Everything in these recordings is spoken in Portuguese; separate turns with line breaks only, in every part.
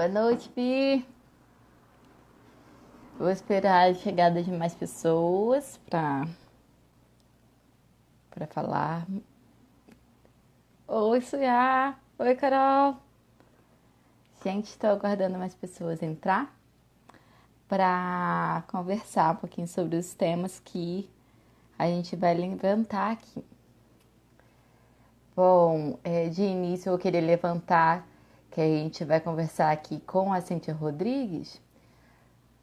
Boa noite, Pi. Vou esperar a chegada de mais pessoas para falar. Oi, Suya. Oi, Carol. Gente, estou aguardando mais pessoas entrar para conversar um pouquinho sobre os temas que a gente vai levantar aqui. Bom, de início eu queria levantar que a gente vai conversar aqui com a Cíntia Rodrigues.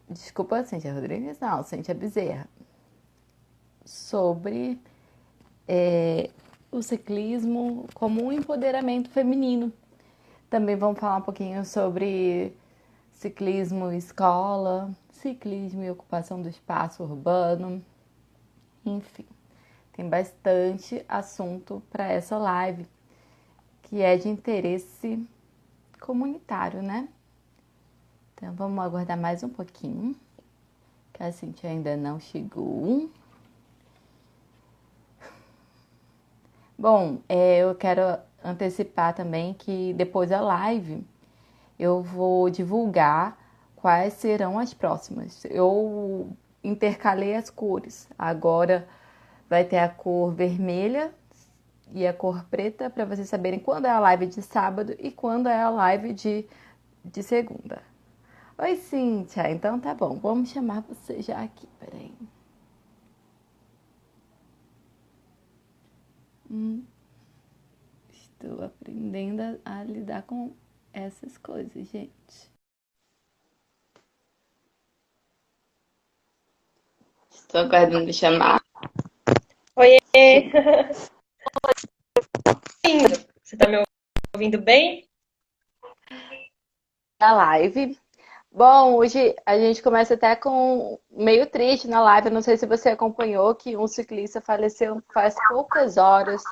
Desculpa, Cíntia Rodrigues? Não, Cíntia Bezerra. Sobre o ciclismo como um empoderamento feminino. Também vamos falar um pouquinho sobre ciclismo e escola, ciclismo e ocupação do espaço urbano. Enfim, tem bastante assunto para essa live, que é de interesse comunitário, né? Então vamos aguardar mais um pouquinho, que a Cintia ainda não chegou. Bom, eu quero antecipar também que depois da live eu vou divulgar quais serão as próximas. Eu intercalei as cores. Agora vai ter a cor vermelha e a cor preta para vocês saberem quando é a live de sábado e quando é a live de segunda. Oi, Cíntia. Então tá bom. Vamos chamar você já aqui. Peraí. Estou aprendendo a lidar com essas coisas, gente. Estou aguardando chamar.
Oiê! Você tá me ouvindo bem?
Na live. Bom, hoje a gente começa até com meio triste na live. Não sei se você acompanhou que um ciclista faleceu faz poucas horas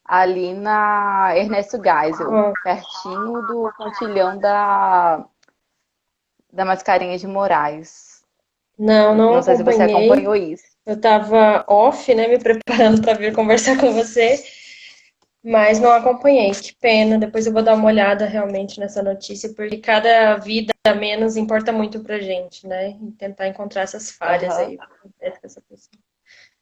ali na Ernesto Geisel,
Ó,
pertinho do pontilhão da Mascarenhas de Moraes.
não
Não sei se você
acompanhei.
acompanhou isso.
Eu tava off, né, me preparando para vir conversar com você, mas não acompanhei. Que pena. Depois eu vou dar uma olhada realmente nessa notícia, porque cada vida a menos importa muito pra gente, né? E tentar encontrar essas falhas
Aham.
aí. O que acontece com essa pessoa?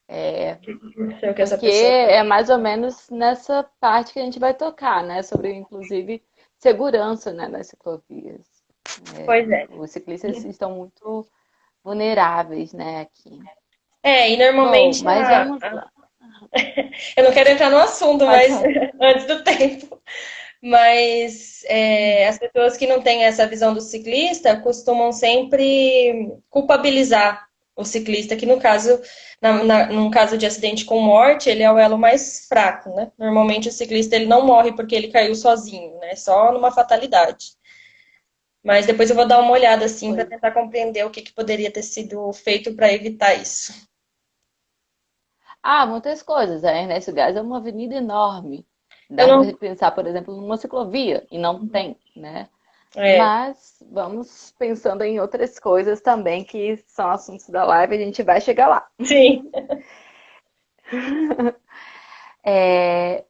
É,
O que aconteceu com essa
porque
pessoa?
é mais ou menos nessa parte que a gente vai tocar, né? Sobre, inclusive, segurança, né, nas ciclovias.
Pois é.
Os ciclistas estão muito vulneráveis, né, aqui.
E
Bom,
normalmente
mas vamos lá.
eu não quero entrar no assunto,
Pode
mas
falar.
antes do tempo. Mas as pessoas que não têm essa visão do ciclista costumam sempre culpabilizar o ciclista, que no caso, num caso de acidente com morte, ele é o elo mais fraco, né? Normalmente o ciclista ele não morre porque ele caiu sozinho, né? Só numa fatalidade. Mas depois eu vou dar uma olhada assim para
Pois.
tentar compreender o que, que poderia ter sido feito para evitar isso.
Ah, muitas coisas. A Ernesto Gás é uma avenida enorme.
Eu
Dá
não.
para pensar, por exemplo, numa ciclovia, e não tem, né?
É,
Mas vamos pensando em outras coisas também que são assuntos da live, a gente vai chegar lá.
sim.
É,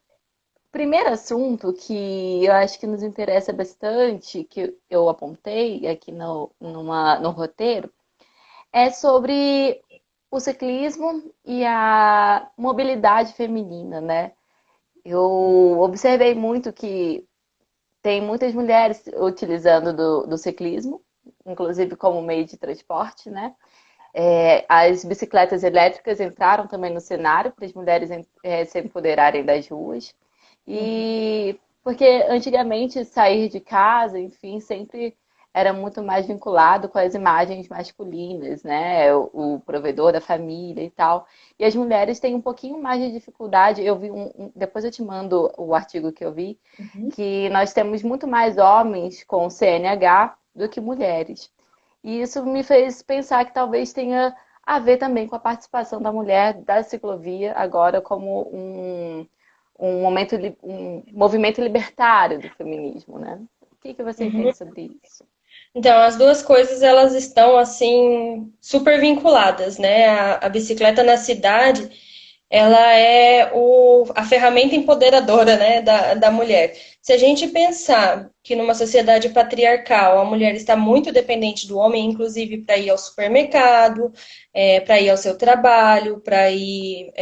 primeiro assunto que eu acho que nos interessa bastante, que eu apontei aqui no roteiro, é sobre o ciclismo e a mobilidade feminina, né? Eu observei muito que tem muitas mulheres utilizando do ciclismo, inclusive como meio de transporte, né? As bicicletas elétricas entraram também no cenário para as mulheres se empoderarem das ruas. E porque antigamente sair de casa, enfim, sempre era muito mais vinculado com as imagens masculinas, né? O provedor da família e tal. E as mulheres têm um pouquinho mais de dificuldade. Eu vi depois eu te mando o artigo que eu vi, que nós temos muito mais homens com CNH do que mulheres. E isso me fez pensar que talvez tenha a ver também com a participação da mulher da ciclovia agora como um movimento libertário do feminismo, né? O que que você entende sobre isso?
Então, as duas coisas elas estão assim super vinculadas, né? A bicicleta na cidade, ela é a ferramenta empoderadora, né, da mulher. Se a gente pensar que numa sociedade patriarcal a mulher está muito dependente do homem, inclusive para ir ao supermercado, para ir ao seu trabalho, para ir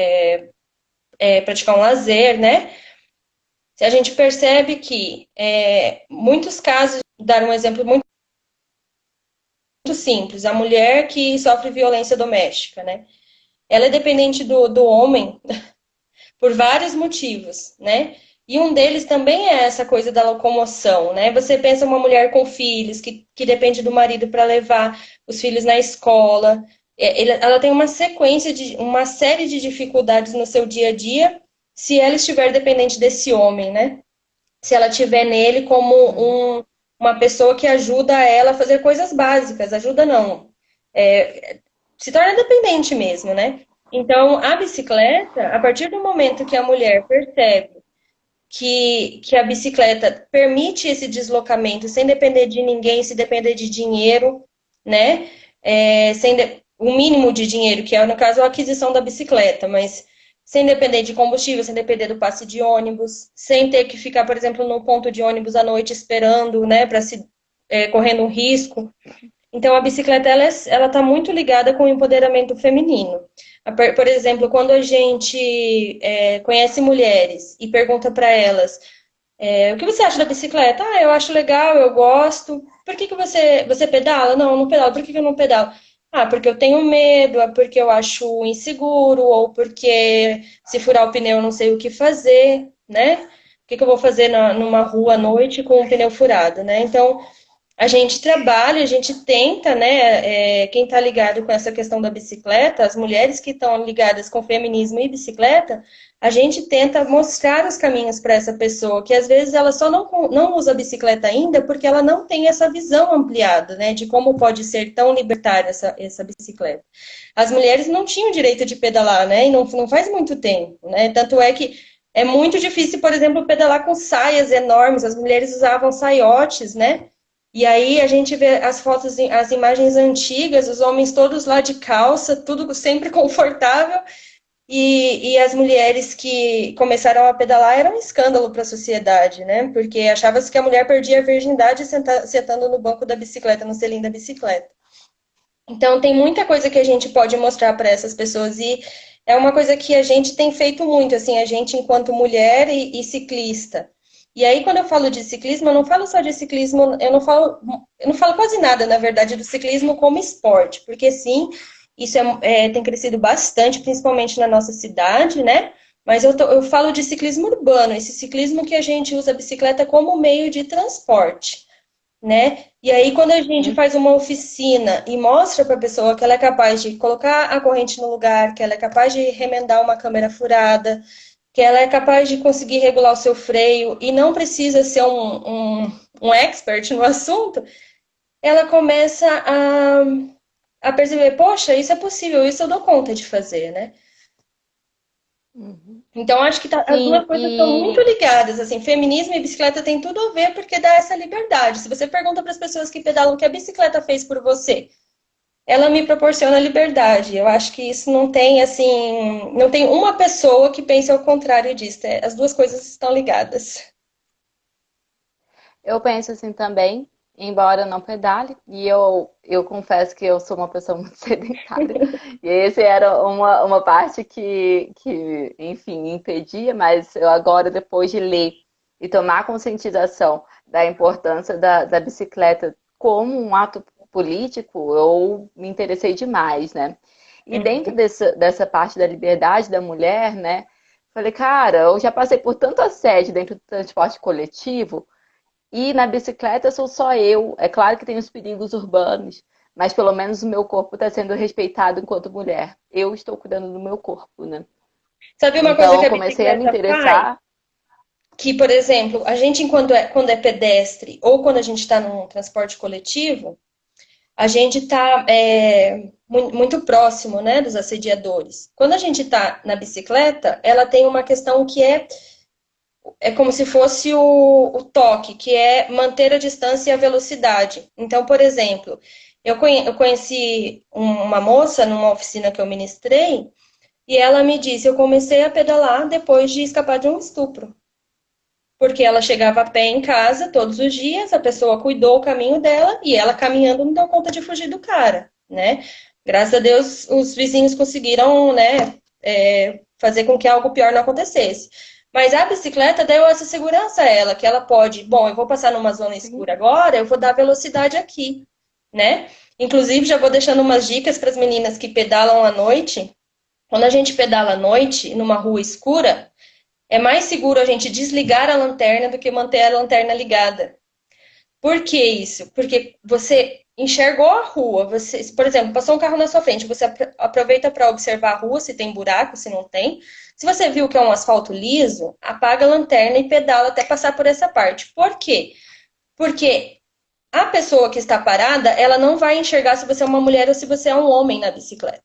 praticar um lazer, né? Se a gente percebe que muitos casos, dar um exemplo muito simples, a mulher que sofre violência doméstica, né? Ela é dependente do homem por vários motivos, né? E um deles também é essa coisa da locomoção, né? Você pensa uma mulher com filhos que depende do marido para levar os filhos na escola. Ela tem uma sequência de uma série de dificuldades no seu dia a dia se ela estiver dependente desse homem, né? Se ela tiver nele como uma pessoa que ajuda ela a fazer coisas básicas, ajuda não, se torna dependente mesmo, né? Então, a bicicleta, a partir do momento que a mulher percebe que a bicicleta permite esse deslocamento sem depender de ninguém, se depender de dinheiro, né? O mínimo de dinheiro, que é, no caso, a aquisição da bicicleta, mas sem depender de combustível, sem depender do passe de ônibus, sem ter que ficar, por exemplo, no ponto de ônibus à noite esperando, né, para se correndo um risco. Então, a bicicleta, ela está muito ligada com o empoderamento feminino. Por exemplo, quando a gente conhece mulheres e pergunta para elas o que você acha da bicicleta? Ah, eu acho legal, eu gosto. Por que você pedala? Não, eu não pedalo. Por que eu não pedalo? Ah, porque eu tenho medo, é porque eu acho inseguro, ou porque se furar o pneu eu não sei o que fazer, né? O que eu vou fazer numa rua à noite com o pneu furado, né? Então, a gente trabalha, a gente tenta, né? Quem está ligado com essa questão da bicicleta, as mulheres que estão ligadas com feminismo e bicicleta, a gente tenta mostrar os caminhos para essa pessoa, que às vezes ela só não usa a bicicleta ainda porque ela não tem essa visão ampliada, né? De como pode ser tão libertária essa bicicleta. As mulheres não tinham direito de pedalar, né? E não faz muito tempo, né? Tanto é que é muito difícil, por exemplo, pedalar com saias enormes. As mulheres usavam saiotes, né? E aí a gente vê as fotos, as imagens antigas, os homens todos lá de calça, tudo sempre confortável, e as mulheres que começaram a pedalar era um escândalo para a sociedade, né? Porque achava-se que a mulher perdia a virgindade sentando no banco da bicicleta, no selim da bicicleta. Então tem muita coisa que a gente pode mostrar para essas pessoas e é uma coisa que a gente tem feito muito, assim, a gente enquanto mulher e ciclista. E aí, quando eu falo de ciclismo, eu não falo só de ciclismo, eu não falo quase nada, na verdade, do ciclismo como esporte, porque sim, isso tem crescido bastante, principalmente na nossa cidade, né? Mas eu falo de ciclismo urbano, esse ciclismo que a gente usa a bicicleta como meio de transporte, né? E aí, quando a gente faz uma oficina e mostra para a pessoa que ela é capaz de colocar a corrente no lugar, que ela é capaz de remendar uma câmera furada, que ela é capaz de conseguir regular o seu freio e não precisa ser um expert no assunto, ela começa a perceber, poxa, isso é possível, isso eu dou conta de fazer, né?
Uhum.
Então, acho que as duas
Sim,
coisas estão muito
e
ligadas, assim, feminismo e bicicleta tem tudo a ver porque dá essa liberdade. Se você pergunta para as pessoas que pedalam o que a bicicleta fez por você, ela me proporciona liberdade. Eu acho que isso não tem, assim, não tem uma pessoa que pense ao contrário disso. As duas coisas estão ligadas.
eu penso assim também, embora eu não pedale, e eu confesso que eu sou uma pessoa muito sedentária. E esse era uma parte que, enfim, impedia, mas eu agora, depois de ler e tomar conscientização da importância da bicicleta como um ato político, eu me interessei demais, né? E dentro dessa parte da liberdade da mulher, né? Falei, cara, eu já passei por tanto assédio dentro do transporte coletivo, e na bicicleta sou só eu. É claro que tem os perigos urbanos, mas pelo menos o meu corpo está sendo respeitado enquanto mulher. Eu estou cuidando do meu corpo, né?
Sabe uma coisa
Então
que
eu
a
comecei a me
bicicleta faz?
interessar.
Que, por exemplo, a gente, quando é pedestre ou quando a gente está num transporte coletivo, a gente está muito próximo, né, dos assediadores. Quando a gente está na bicicleta, ela tem uma questão que é como se fosse o toque, que é manter a distância e a velocidade. Então, por exemplo, eu conheci uma moça numa oficina que eu ministrei, E ela me disse, eu comecei a pedalar depois de escapar de um estupro. Porque ela chegava a pé em casa todos os dias, a pessoa cuidou o caminho dela e ela caminhando não deu conta de fugir do cara, né? Graças a Deus, os vizinhos conseguiram, né, fazer com que algo pior não acontecesse. Mas a bicicleta deu essa segurança a ela, que ela pode, bom, eu vou passar numa zona
Sim.
escura agora, eu vou dar velocidade aqui, né? Inclusive, já vou deixando umas dicas para as meninas que pedalam à noite. Quando a gente pedala à noite, numa rua escura, é mais seguro a gente desligar a lanterna do que manter a lanterna ligada. Por que isso? Porque você enxergou a rua, você, por exemplo, passou um carro na sua frente, você aproveita para observar a rua, se tem buraco, se não tem. Se você viu que é um asfalto liso, apaga a lanterna e pedala até passar por essa parte. Por quê? Porque a pessoa que está parada, ela não vai enxergar se você é uma mulher ou se você é um homem na bicicleta.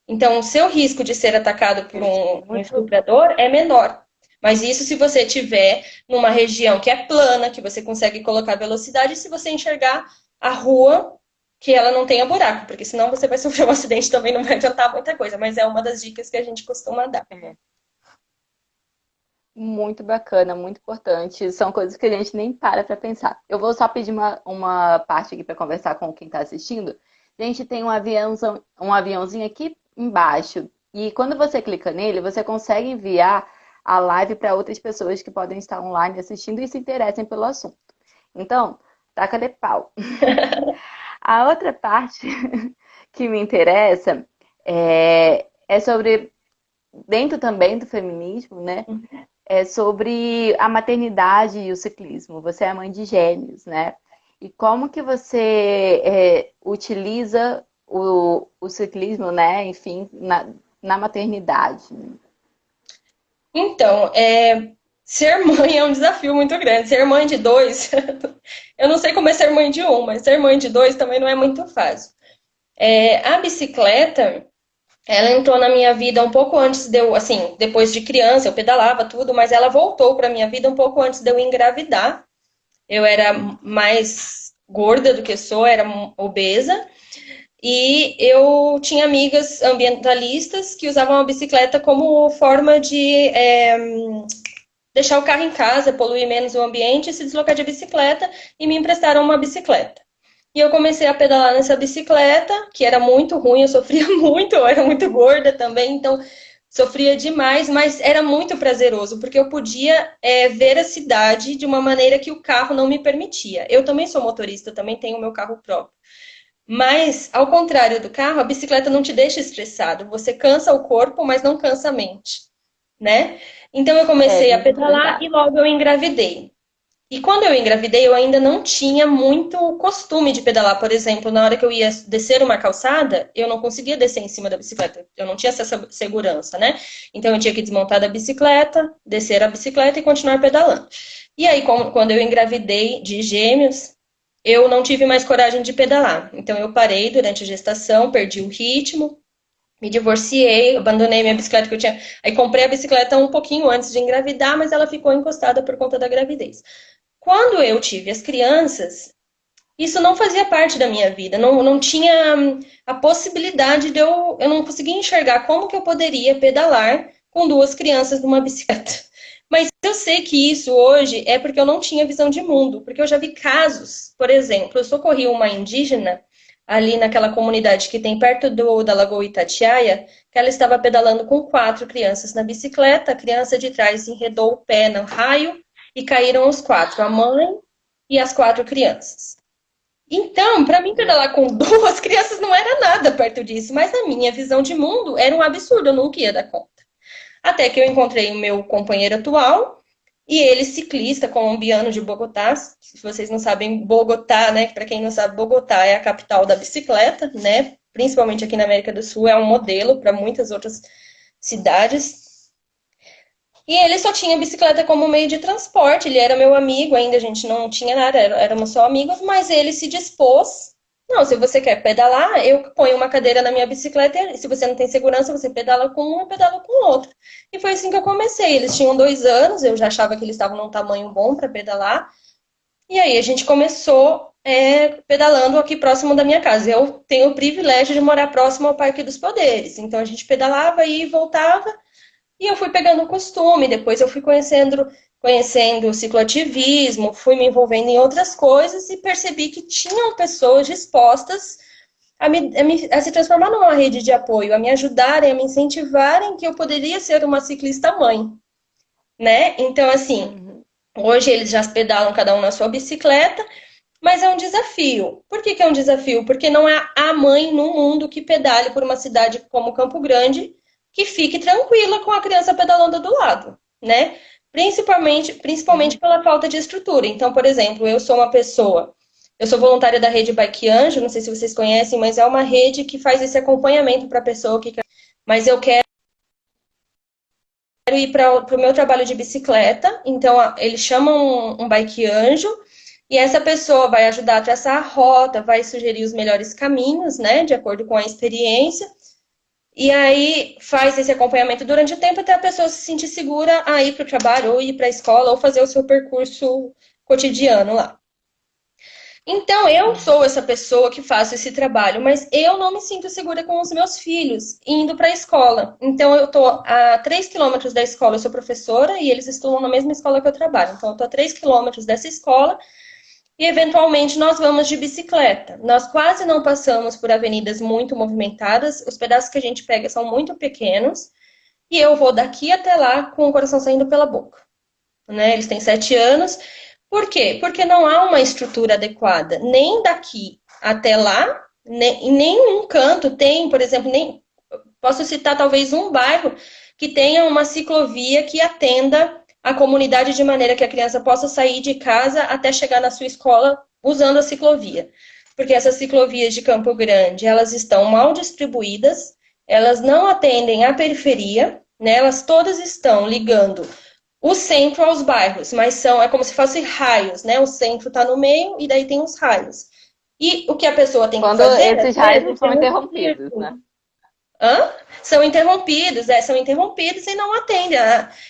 Então, o seu risco de ser atacado por um
Muito.
estuprador é menor. Mas isso se você estiver numa região que é plana, que você consegue colocar velocidade, e se você enxergar a rua que ela não tenha buraco, porque senão você vai sofrer um acidente também, não vai adiantar muita coisa, mas é uma das dicas que a gente costuma dar.
É. Muito bacana, muito importante. São coisas que a gente nem para pensar. Eu vou só pedir uma parte aqui para conversar com quem está assistindo. A gente tem um aviãozinho aqui embaixo. E quando você clica nele, você consegue enviar a live para outras pessoas que podem estar online assistindo e se interessem pelo assunto. Então, taca-lhe pau. A outra parte que me interessa é sobre, dentro também do feminismo, né? É sobre a maternidade e o ciclismo. Você é mãe de gêmeos, né? E como que você utiliza o ciclismo, né? Enfim, na maternidade.
Então, ser mãe é um desafio muito grande. Ser mãe de dois, eu não sei como é ser mãe de um, mas ser mãe de dois também não é muito fácil. A bicicleta, ela entrou na minha vida um pouco antes de eu, assim, depois de criança, eu pedalava tudo, mas ela voltou para minha vida um pouco antes de eu engravidar. Eu era mais gorda do que sou, era obesa, e eu tinha amigas ambientalistas que usavam a bicicleta como forma de deixar o carro em casa, poluir menos o ambiente, se deslocar de bicicleta, e me emprestaram uma bicicleta. E eu comecei a pedalar nessa bicicleta, que era muito ruim, eu sofria muito, eu era muito gorda também, então sofria demais, mas era muito prazeroso, porque eu podia ver a cidade de uma maneira que o carro não me permitia. Eu também sou motorista, também tenho o meu carro próprio. Mas, ao contrário do carro, a bicicleta não te deixa estressado. Você cansa o corpo, mas não cansa a mente, né? Então eu comecei a
Muito
pedalar e
verdade.
logo eu engravidei. E quando eu engravidei, eu ainda não tinha muito costume de pedalar. Por exemplo, na hora que eu ia descer uma calçada, eu não conseguia descer em cima da bicicleta. Eu não tinha essa segurança, né? Então eu tinha que desmontar da bicicleta, descer a bicicleta e continuar pedalando. E aí, quando eu engravidei de gêmeos, eu não tive mais coragem de pedalar. Então eu parei durante a gestação, perdi o ritmo, me divorciei, abandonei minha bicicleta que eu tinha. Aí comprei a bicicleta um pouquinho antes de engravidar, mas ela ficou encostada por conta da gravidez. Quando eu tive as crianças, isso não fazia parte da minha vida, não tinha a possibilidade de eu não conseguia enxergar como que eu poderia pedalar com duas crianças numa bicicleta. Mas eu sei que isso hoje é porque eu não tinha visão de mundo, porque eu já vi casos, por exemplo, eu socorri uma indígena ali naquela comunidade que tem perto da Lagoa Itatiaia, que ela estava pedalando com quatro crianças na bicicleta, a criança de trás enredou o pé no raio e caíram os quatro, a mãe e as quatro crianças. Então, para mim, pedalar com duas crianças não era nada perto disso, mas na minha visão de mundo era um absurdo, eu nunca ia dar conta. Até que eu encontrei o meu companheiro atual, e ele, ciclista colombiano de Bogotá. Se vocês não sabem, Bogotá, né? Para quem não sabe, Bogotá é a capital da bicicleta, né? Principalmente aqui na América do Sul, é um modelo para muitas outras cidades. E ele só tinha bicicleta como meio de transporte, ele era meu amigo, ainda a gente não tinha nada, éramos só amigos, mas ele se dispôs. Não, se você quer pedalar, eu ponho uma cadeira na minha bicicleta, e se você não tem segurança, você pedala com um, eu pedalo com o outro. E foi assim que eu comecei. Eles tinham 2 anos, eu já achava que eles estavam num tamanho bom para pedalar. E aí a gente começou pedalando aqui próximo da minha casa. Eu tenho o privilégio de morar próximo ao Parque dos Poderes. Então a gente pedalava e voltava. E eu fui pegando o costume, depois eu fui conhecendo o cicloativismo, fui me envolvendo em outras coisas e percebi que tinham pessoas dispostas a se transformar numa rede de apoio, a me ajudarem, a me incentivarem que eu poderia ser uma ciclista mãe, né? Então, assim,
Uhum.
hoje eles já pedalam cada um na sua bicicleta, mas é um desafio. Por que que é um desafio? Porque não é a mãe no mundo que pedale por uma cidade como Campo Grande que fique tranquila com a criança pedalando do lado, né? Principalmente
Uhum.
pela falta de estrutura. Então, por exemplo, eu sou voluntária da rede Bike Anjo, não sei se vocês conhecem, mas é uma rede que faz esse acompanhamento para a pessoa que quer. Mas eu quero ir para o meu trabalho de bicicleta, então eles chamam um Bike Anjo, e essa pessoa vai ajudar a traçar a rota, vai sugerir os melhores caminhos, né, de acordo com a experiência, e aí faz esse acompanhamento durante o tempo até a pessoa se sentir segura a ir para o trabalho, ou ir para a escola, ou fazer o seu percurso cotidiano lá. Então, eu
Uhum.
sou essa pessoa que faço esse trabalho, mas eu não me sinto segura com os meus filhos indo para a escola. Então, eu estou a 3 quilômetros da escola, eu sou professora e eles estudam na mesma escola que eu trabalho. Então, eu estou a 3 quilômetros dessa escola e, eventualmente, nós vamos de bicicleta. Nós quase não passamos por avenidas muito movimentadas, os pedaços que a gente pega são muito pequenos e eu vou daqui até lá com o coração saindo pela boca, né? Eles têm 7 anos. Por quê? Porque não há uma estrutura adequada, nem daqui até lá, nem, em nenhum canto tem, por exemplo, nem posso citar talvez um bairro que tenha uma ciclovia que atenda a comunidade de maneira que a criança possa sair de casa até chegar na sua escola usando a ciclovia. Porque essas ciclovias de Campo Grande, elas estão mal distribuídas, elas não atendem a periferia, né? Elas todas estão ligando o centro aos bairros, mas é como se fossem raios, né? O centro está no meio e daí tem os raios. E o que a pessoa tem que
Quando
fazer, às
esses raios não
vezes, é
são
um
interrompidos, né?
círculo. Hã? São interrompidos e não atendem.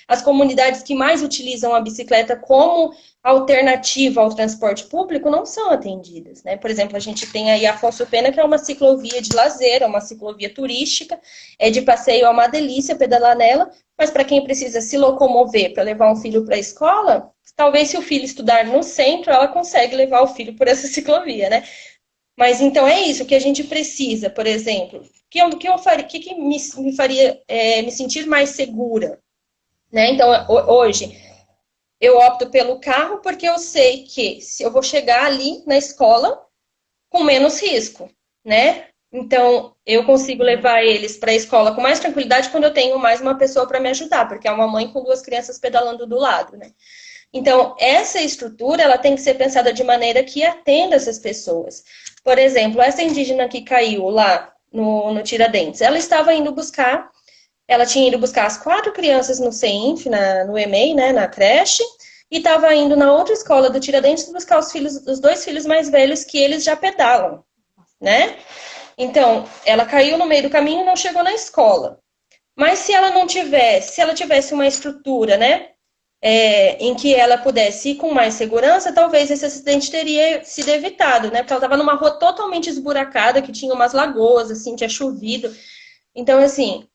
As comunidades que mais utilizam a bicicleta como alternativa ao transporte público não são atendidas, né? Por exemplo, a gente tem aí a Afonso Pena, que é uma ciclovia de lazer, é uma ciclovia turística, é de passeio, é uma delícia pedalar nela, mas para quem precisa se locomover para levar um filho para a escola, talvez se o filho estudar no centro, ela consegue levar o filho por essa ciclovia, né? Mas então é isso, o que a gente precisa, por exemplo, que eu faria, que me faria me sentir mais segura, né? Então, hoje, eu opto pelo carro porque eu sei que se eu vou chegar ali na escola com menos risco, né? Então, eu consigo
Uhum.
levar eles para a escola com mais tranquilidade quando eu tenho mais uma pessoa para me ajudar, porque é uma mãe com duas crianças pedalando do lado, né? Então, essa estrutura ela tem que ser pensada de maneira que atenda essas pessoas. Por exemplo, essa indígena que caiu lá no Tiradentes, ela tinha ido buscar as 4 crianças no CEINF, no EMEI, né, na creche, e estava indo na outra escola do Tiradentes buscar os 2 filhos mais velhos que eles já pedalam, né? Então, ela caiu no meio do caminho e não chegou na escola. Mas se ela tivesse uma estrutura, né, em que ela pudesse ir com mais segurança, talvez esse acidente teria sido evitado, né? Porque ela estava numa rua totalmente esburacada, que tinha umas lagoas, assim, tinha chovido. Então, assim,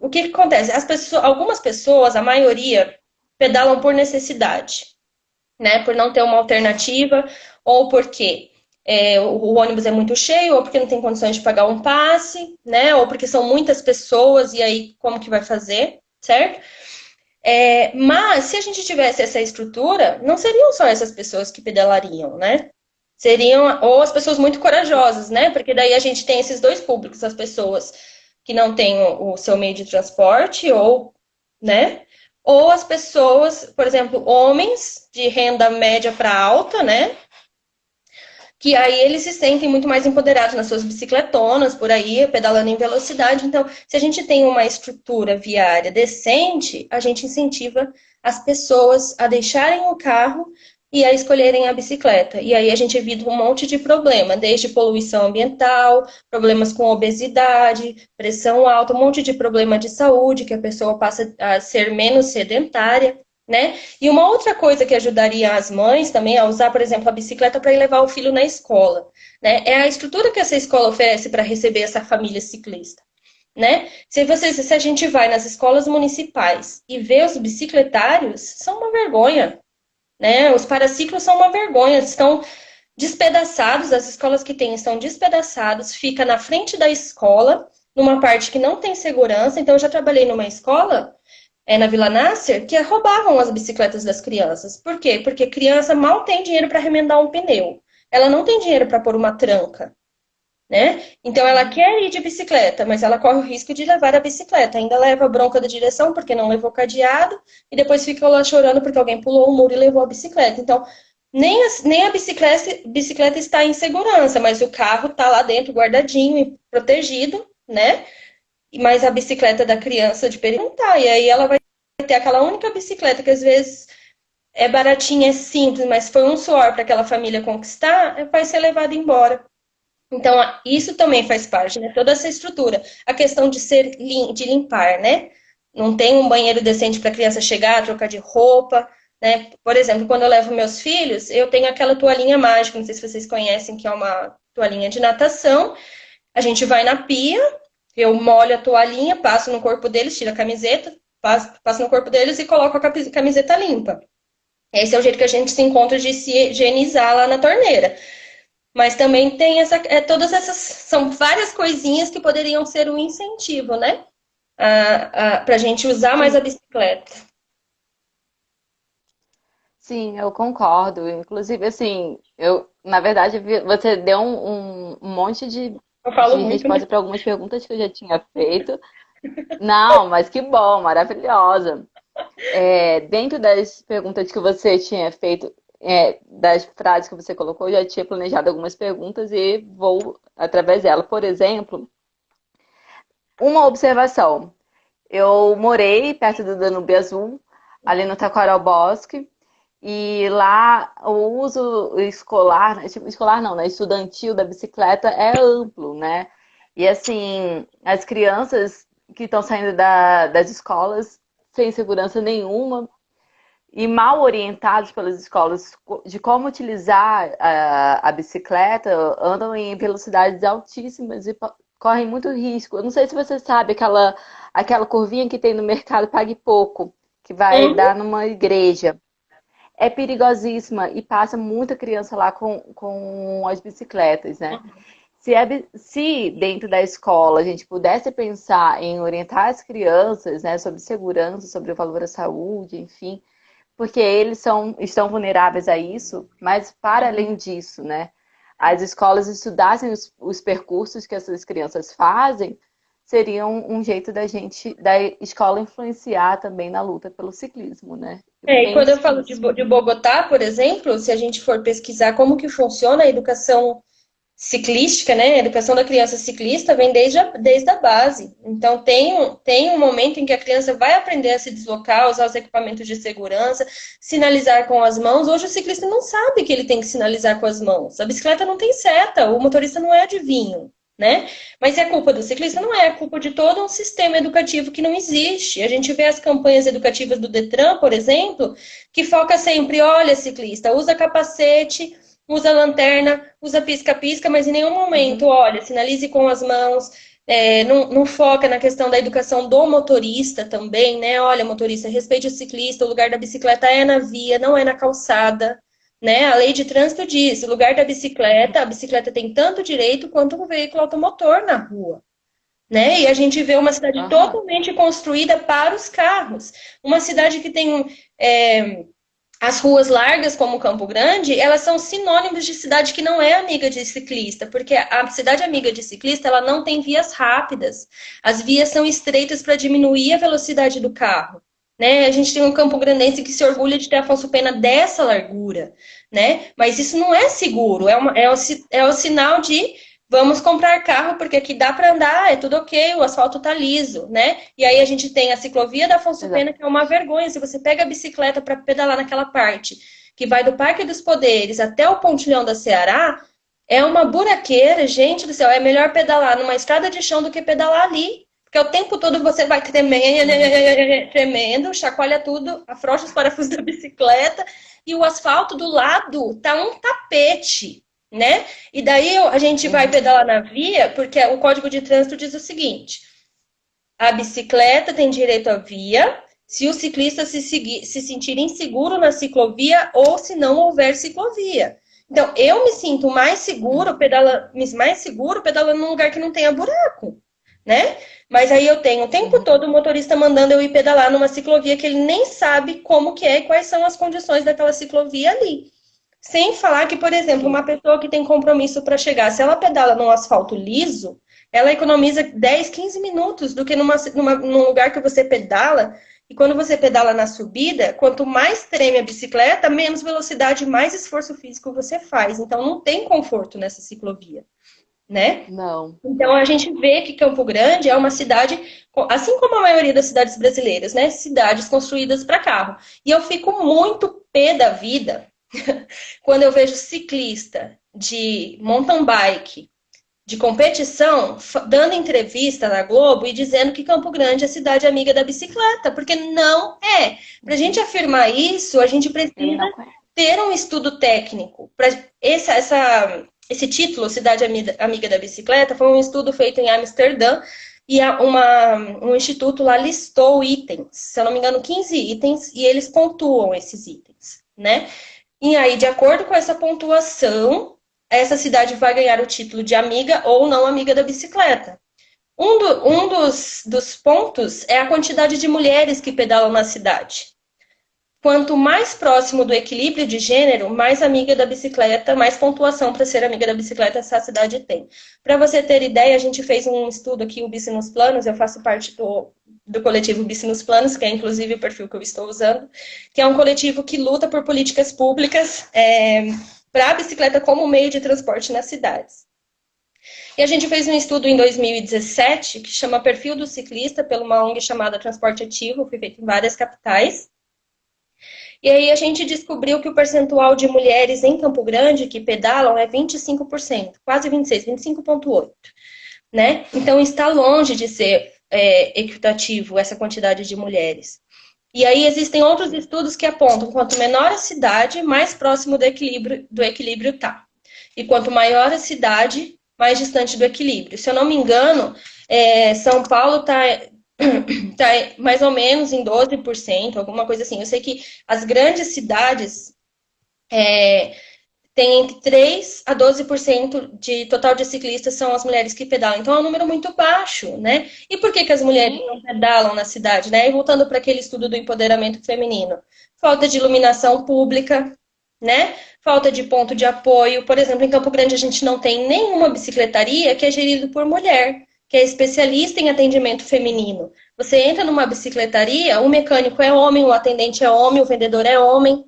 o que acontece? Algumas pessoas, a maioria, pedalam por necessidade, né? Por não ter uma alternativa, ou porque o ônibus é muito cheio, ou porque não tem condições de pagar um passe, né? Ou porque são muitas pessoas, e aí como que vai fazer, certo? Mas se a gente tivesse essa estrutura, não seriam só essas pessoas que pedalariam, né? Seriam ou as pessoas muito corajosas, né? Porque daí a gente tem esses dois públicos, as pessoas que não têm o seu meio de transporte, ou, né? Ou as pessoas, por exemplo, homens de renda média para alta, né? Que aí eles se sentem muito mais empoderados nas suas bicicletonas, por aí, pedalando em velocidade. Então, se a gente tem uma estrutura viária decente, a gente incentiva as pessoas a deixarem o carro e a escolherem a bicicleta. E aí a gente evita um monte de problema, desde poluição ambiental, problemas com obesidade, pressão alta, um monte de problema de saúde, que a pessoa passa a ser menos sedentária, né? E uma outra coisa que ajudaria as mães também a usar, por exemplo, a bicicleta para ir levar o filho na escola, né? É a estrutura que essa escola oferece para receber essa família ciclista, né? Se a gente vai nas escolas municipais e vê os bicicletários, são uma vergonha, né? Os paraciclos são uma vergonha, estão despedaçados, as escolas que tem estão despedaçados, fica na frente da escola, numa parte que não tem segurança. Então, eu já trabalhei numa escola, na Vila Nasser, que roubavam as bicicletas das crianças. Por quê? Porque criança mal tem dinheiro para remendar um pneu. Ela não tem dinheiro para pôr uma tranca, né? Então, ela quer ir de bicicleta, mas ela corre o risco de levar a bicicleta. Ainda leva a bronca da direção porque não levou cadeado e depois fica lá chorando porque alguém pulou o muro e levou a bicicleta. Então, nem a bicicleta está em segurança, mas o carro está lá dentro, guardadinho e protegido, né? Mas a bicicleta da criança de perigo não tá. E aí ela vai ter aquela única bicicleta que às vezes é baratinha, é simples, mas foi um suor para aquela família conquistar, vai ser levada embora. Então, isso também faz parte, né? Toda essa estrutura. A questão de limpar, né? Não tem um banheiro decente para a criança chegar, trocar de roupa, né? Por exemplo, quando eu levo meus filhos, eu tenho aquela toalhinha mágica, não sei se vocês conhecem, que é uma toalhinha de natação. A gente vai na pia, eu molho a toalhinha, passo no corpo deles, tiro a camiseta, passo no corpo deles e coloco a camiseta limpa. Esse é o jeito que a gente se encontra de se higienizar lá na torneira. Mas também tem todas essas, são várias coisinhas que poderiam ser um incentivo, né? Para a gente usar mais a
Sim,
bicicleta.
sim, eu concordo. Inclusive, assim, na verdade, você deu um monte
Eu falo
de
muito, né?
resposta para algumas perguntas que eu já tinha feito. Não, mas que bom, maravilhosa. Dentro das perguntas que você tinha feito, das frases que você colocou, eu já tinha planejado algumas perguntas e vou através dela. Por exemplo, uma observação. Eu morei perto do Danúbio Azul, ali no Taquaral Bosque, e lá o uso escolar, né, tipo, escolar não, né, estudantil da bicicleta é amplo, né? E assim, as crianças que estão saindo das escolas sem segurança nenhuma e mal orientados pelas escolas de como utilizar a bicicleta, andam em velocidades altíssimas e correm muito risco. Eu não sei se você sabe aquela curvinha que tem no mercado Pague Pouco, que vai
Uhum.
dar numa igreja. É perigosíssima e passa muita criança lá com as bicicletas, né? Se dentro da escola a gente pudesse pensar em orientar as crianças, né, sobre segurança, sobre o valor à saúde, enfim, porque estão vulneráveis a isso, mas para além disso, né, as escolas estudassem os percursos que essas crianças fazem, seria um jeito da escola influenciar também na luta pelo ciclismo, né?
E
Bem
quando eu falo de,
difícil.
de Bogotá, por exemplo, se a gente for pesquisar como que funciona a educação ciclística, né? A educação da criança ciclista vem desde a base. Então, tem um momento em que a criança vai aprender a se deslocar, usar os equipamentos de segurança, sinalizar com as mãos. Hoje, o ciclista não sabe que ele tem que sinalizar com as mãos. A bicicleta não tem seta, o motorista não é adivinho, né? Mas é culpa do ciclista? Não é, é culpa de todo um sistema educativo que não existe. A gente vê as campanhas educativas do Detran, por exemplo, que foca sempre, olha, ciclista, usa capacete, usa lanterna, usa pisca-pisca, mas em nenhum momento,
Uhum.
olha, sinalize com as mãos, não foca na questão da educação do motorista também, né? Olha, motorista, respeite o ciclista, o lugar da bicicleta é na via, não é na calçada, né? A lei de trânsito diz, o lugar da bicicleta, a bicicleta tem tanto direito quanto um veículo automotor na rua. Né? E a gente vê uma cidade
Aham.
totalmente construída para os carros. Uma cidade que tem as ruas largas, como Campo Grande, elas são sinônimos de cidade que não é amiga de ciclista, porque a cidade amiga de ciclista, ela não tem vias rápidas. As vias são estreitas para diminuir a velocidade do carro. Né? A gente tem um Campo Grandense que se orgulha de ter Afonso Pena dessa largura, né? Mas isso não é seguro, é o sinal de vamos comprar carro porque aqui dá para andar, é tudo ok, o asfalto tá liso, né? E aí a gente tem a ciclovia da Afonso
Exato.
Pena, que é uma vergonha. Se você pega a bicicleta para pedalar naquela parte que vai do Parque dos Poderes até o Pontilhão da Ceará, é uma buraqueira, gente do céu. É melhor pedalar numa estrada de chão do que pedalar ali. Porque o tempo todo você vai tremendo, tremendo, chacoalha tudo, afrouxa os parafusos da bicicleta e o asfalto do lado tá um tapete, né? E daí a gente vai
Uhum.
pedalar na via, porque o Código de Trânsito diz o seguinte: a bicicleta tem direito à via se o ciclista se sentir inseguro na ciclovia ou se não houver ciclovia. Então, eu me sinto mais seguro pedalando num lugar que não tenha buraco, né? Mas aí eu tenho o tempo
Uhum.
todo o motorista mandando eu ir pedalar numa ciclovia que ele nem sabe como que é e quais são as condições daquela ciclovia ali. Sem falar que, por exemplo,
Sim.
uma pessoa que tem compromisso para chegar, se ela pedala num asfalto liso, ela economiza 10, 15 minutos do que num lugar que você pedala. E quando você pedala na subida, quanto mais treme a bicicleta, menos velocidade, mais esforço físico você faz. Então não tem conforto nessa ciclovia, né?
Não.
Então a gente vê que Campo Grande é uma cidade, assim como a maioria das cidades brasileiras, né? Cidades construídas para carro. E eu fico muito pé da vida quando eu vejo ciclista de mountain bike, de competição, dando entrevista na Globo e dizendo que Campo Grande é cidade amiga da bicicleta, porque não é. Para a gente
Uhum.
afirmar isso, a gente
Ele
precisa
não conhece.
ter um estudo técnico. Esse título, Cidade Amiga da Bicicleta, foi um estudo feito em Amsterdã e um instituto lá listou itens, se eu não me engano, 15 itens, e eles pontuam esses itens, né? E aí, de acordo com essa pontuação, essa cidade vai ganhar o título de amiga ou não amiga da bicicleta. Um dos pontos é a quantidade de mulheres que pedalam na cidade. Quanto mais próximo do equilíbrio de gênero, mais amiga da bicicleta, mais pontuação para ser amiga da bicicleta essa cidade tem. Para você ter ideia, a gente fez um estudo aqui, o Bici nos Planos, eu faço parte do coletivo Bici nos Planos, que é inclusive o perfil que eu estou usando, que é um coletivo que luta por políticas públicas para a bicicleta como meio de transporte nas cidades. E a gente fez um estudo em 2017 que chama Perfil do Ciclista, pela uma ONG chamada Transporte Ativo, foi feito em várias capitais. E aí a gente descobriu que o percentual de mulheres em Campo Grande que pedalam é 25%, quase 26, 25,8%, né? Então está longe de ser equitativo essa quantidade de mulheres. E aí existem outros estudos que apontam quanto menor a cidade, mais próximo do equilíbrio tá. E quanto maior a cidade, mais distante do equilíbrio. Se eu não me engano, São Paulo está tá mais ou menos em 12%, alguma coisa assim. Eu sei que as grandes cidades têm entre 3 a 12% de total de ciclistas são as mulheres que pedalam. Então é um número muito baixo, né? E por que as mulheres
Sim.
não pedalam na cidade, né? E voltando para aquele estudo do empoderamento feminino. Falta de iluminação pública, né? Falta de ponto de apoio. Por exemplo, em Campo Grande a gente não tem nenhuma bicicletaria que é gerida por mulher, que é especialista em atendimento feminino. Você entra numa bicicletaria, o mecânico é homem, o atendente é homem, o vendedor é homem,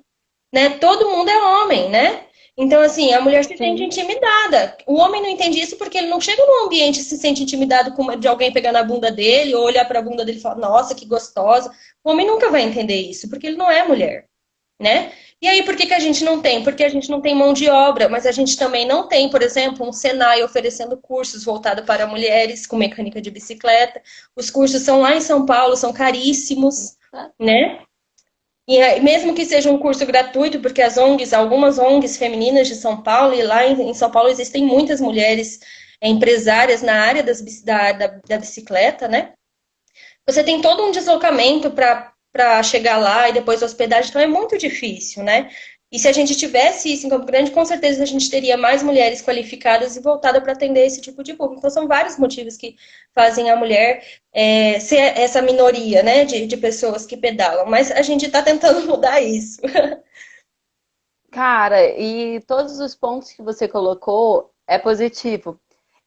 né? Todo mundo é homem, né? Então, assim, a mulher se sente
Sim.
intimidada. O homem não entende isso porque ele não chega num ambiente e se sente intimidado de alguém pegar na bunda dele ou olhar para a bunda dele e falar, nossa, que gostosa. O homem nunca vai entender isso, porque ele não é mulher, né? E aí, por que a gente não tem? Porque a gente não tem mão de obra, mas a gente também não tem, por exemplo, um Senai oferecendo cursos voltados para mulheres com mecânica de bicicleta. Os cursos são lá em São Paulo, são caríssimos, né? E mesmo que seja um curso gratuito, porque algumas ONGs femininas de São Paulo, e lá em São Paulo existem muitas mulheres empresárias na área da bicicleta, né? Você tem todo um deslocamento para chegar lá e depois hospedagem, então é muito difícil, né? E se a gente tivesse isso em Campo Grande, com certeza a gente teria mais mulheres qualificadas e voltada para atender esse tipo de público. Então, são vários motivos que fazem a mulher ser essa minoria, né, de pessoas que pedalam. Mas a gente está tentando mudar isso.
Cara, e todos os pontos que você colocou é positivo.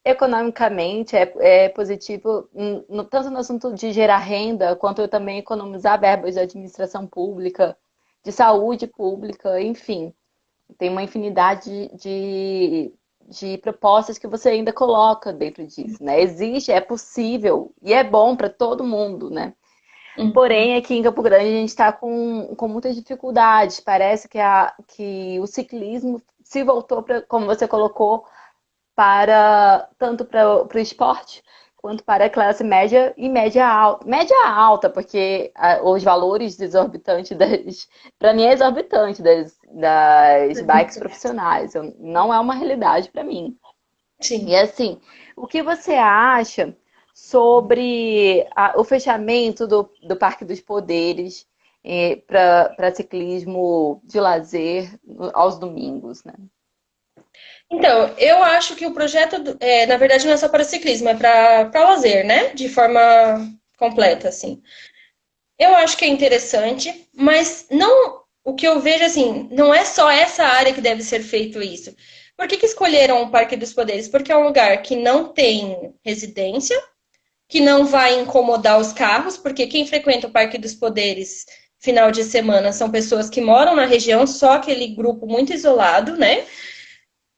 Economicamente é positivo, tanto no assunto de gerar renda, quanto eu também economizar verbas de administração pública, de saúde pública, enfim. Tem uma infinidade de propostas que você ainda coloca dentro disso, né? Existe, é possível e é bom para todo mundo, né? Porém, aqui em Campo Grande a gente está com muitas dificuldades. Parece que o ciclismo se voltou, como você colocou, tanto para o esporte quanto para a classe média e média alta. Média alta, porque os valores exorbitantes das. Para mim é exorbitante das bikes profissionais. Não é uma realidade para mim. E
Sim.
assim, o que você acha sobre o fechamento do Parque dos Poderes para ciclismo de lazer aos domingos, né?
Então, eu acho que o projeto, na verdade, não é só para ciclismo, é para lazer, né? De forma completa, assim. Eu acho que é interessante, mas não, o que eu vejo assim, não é só essa área que deve ser feito isso. Por que que escolheram o Parque dos Poderes? Porque é um lugar que não tem residência, que não vai incomodar os carros, porque quem frequenta o Parque dos Poderes final de semana são pessoas que moram na região, só aquele grupo muito isolado, né?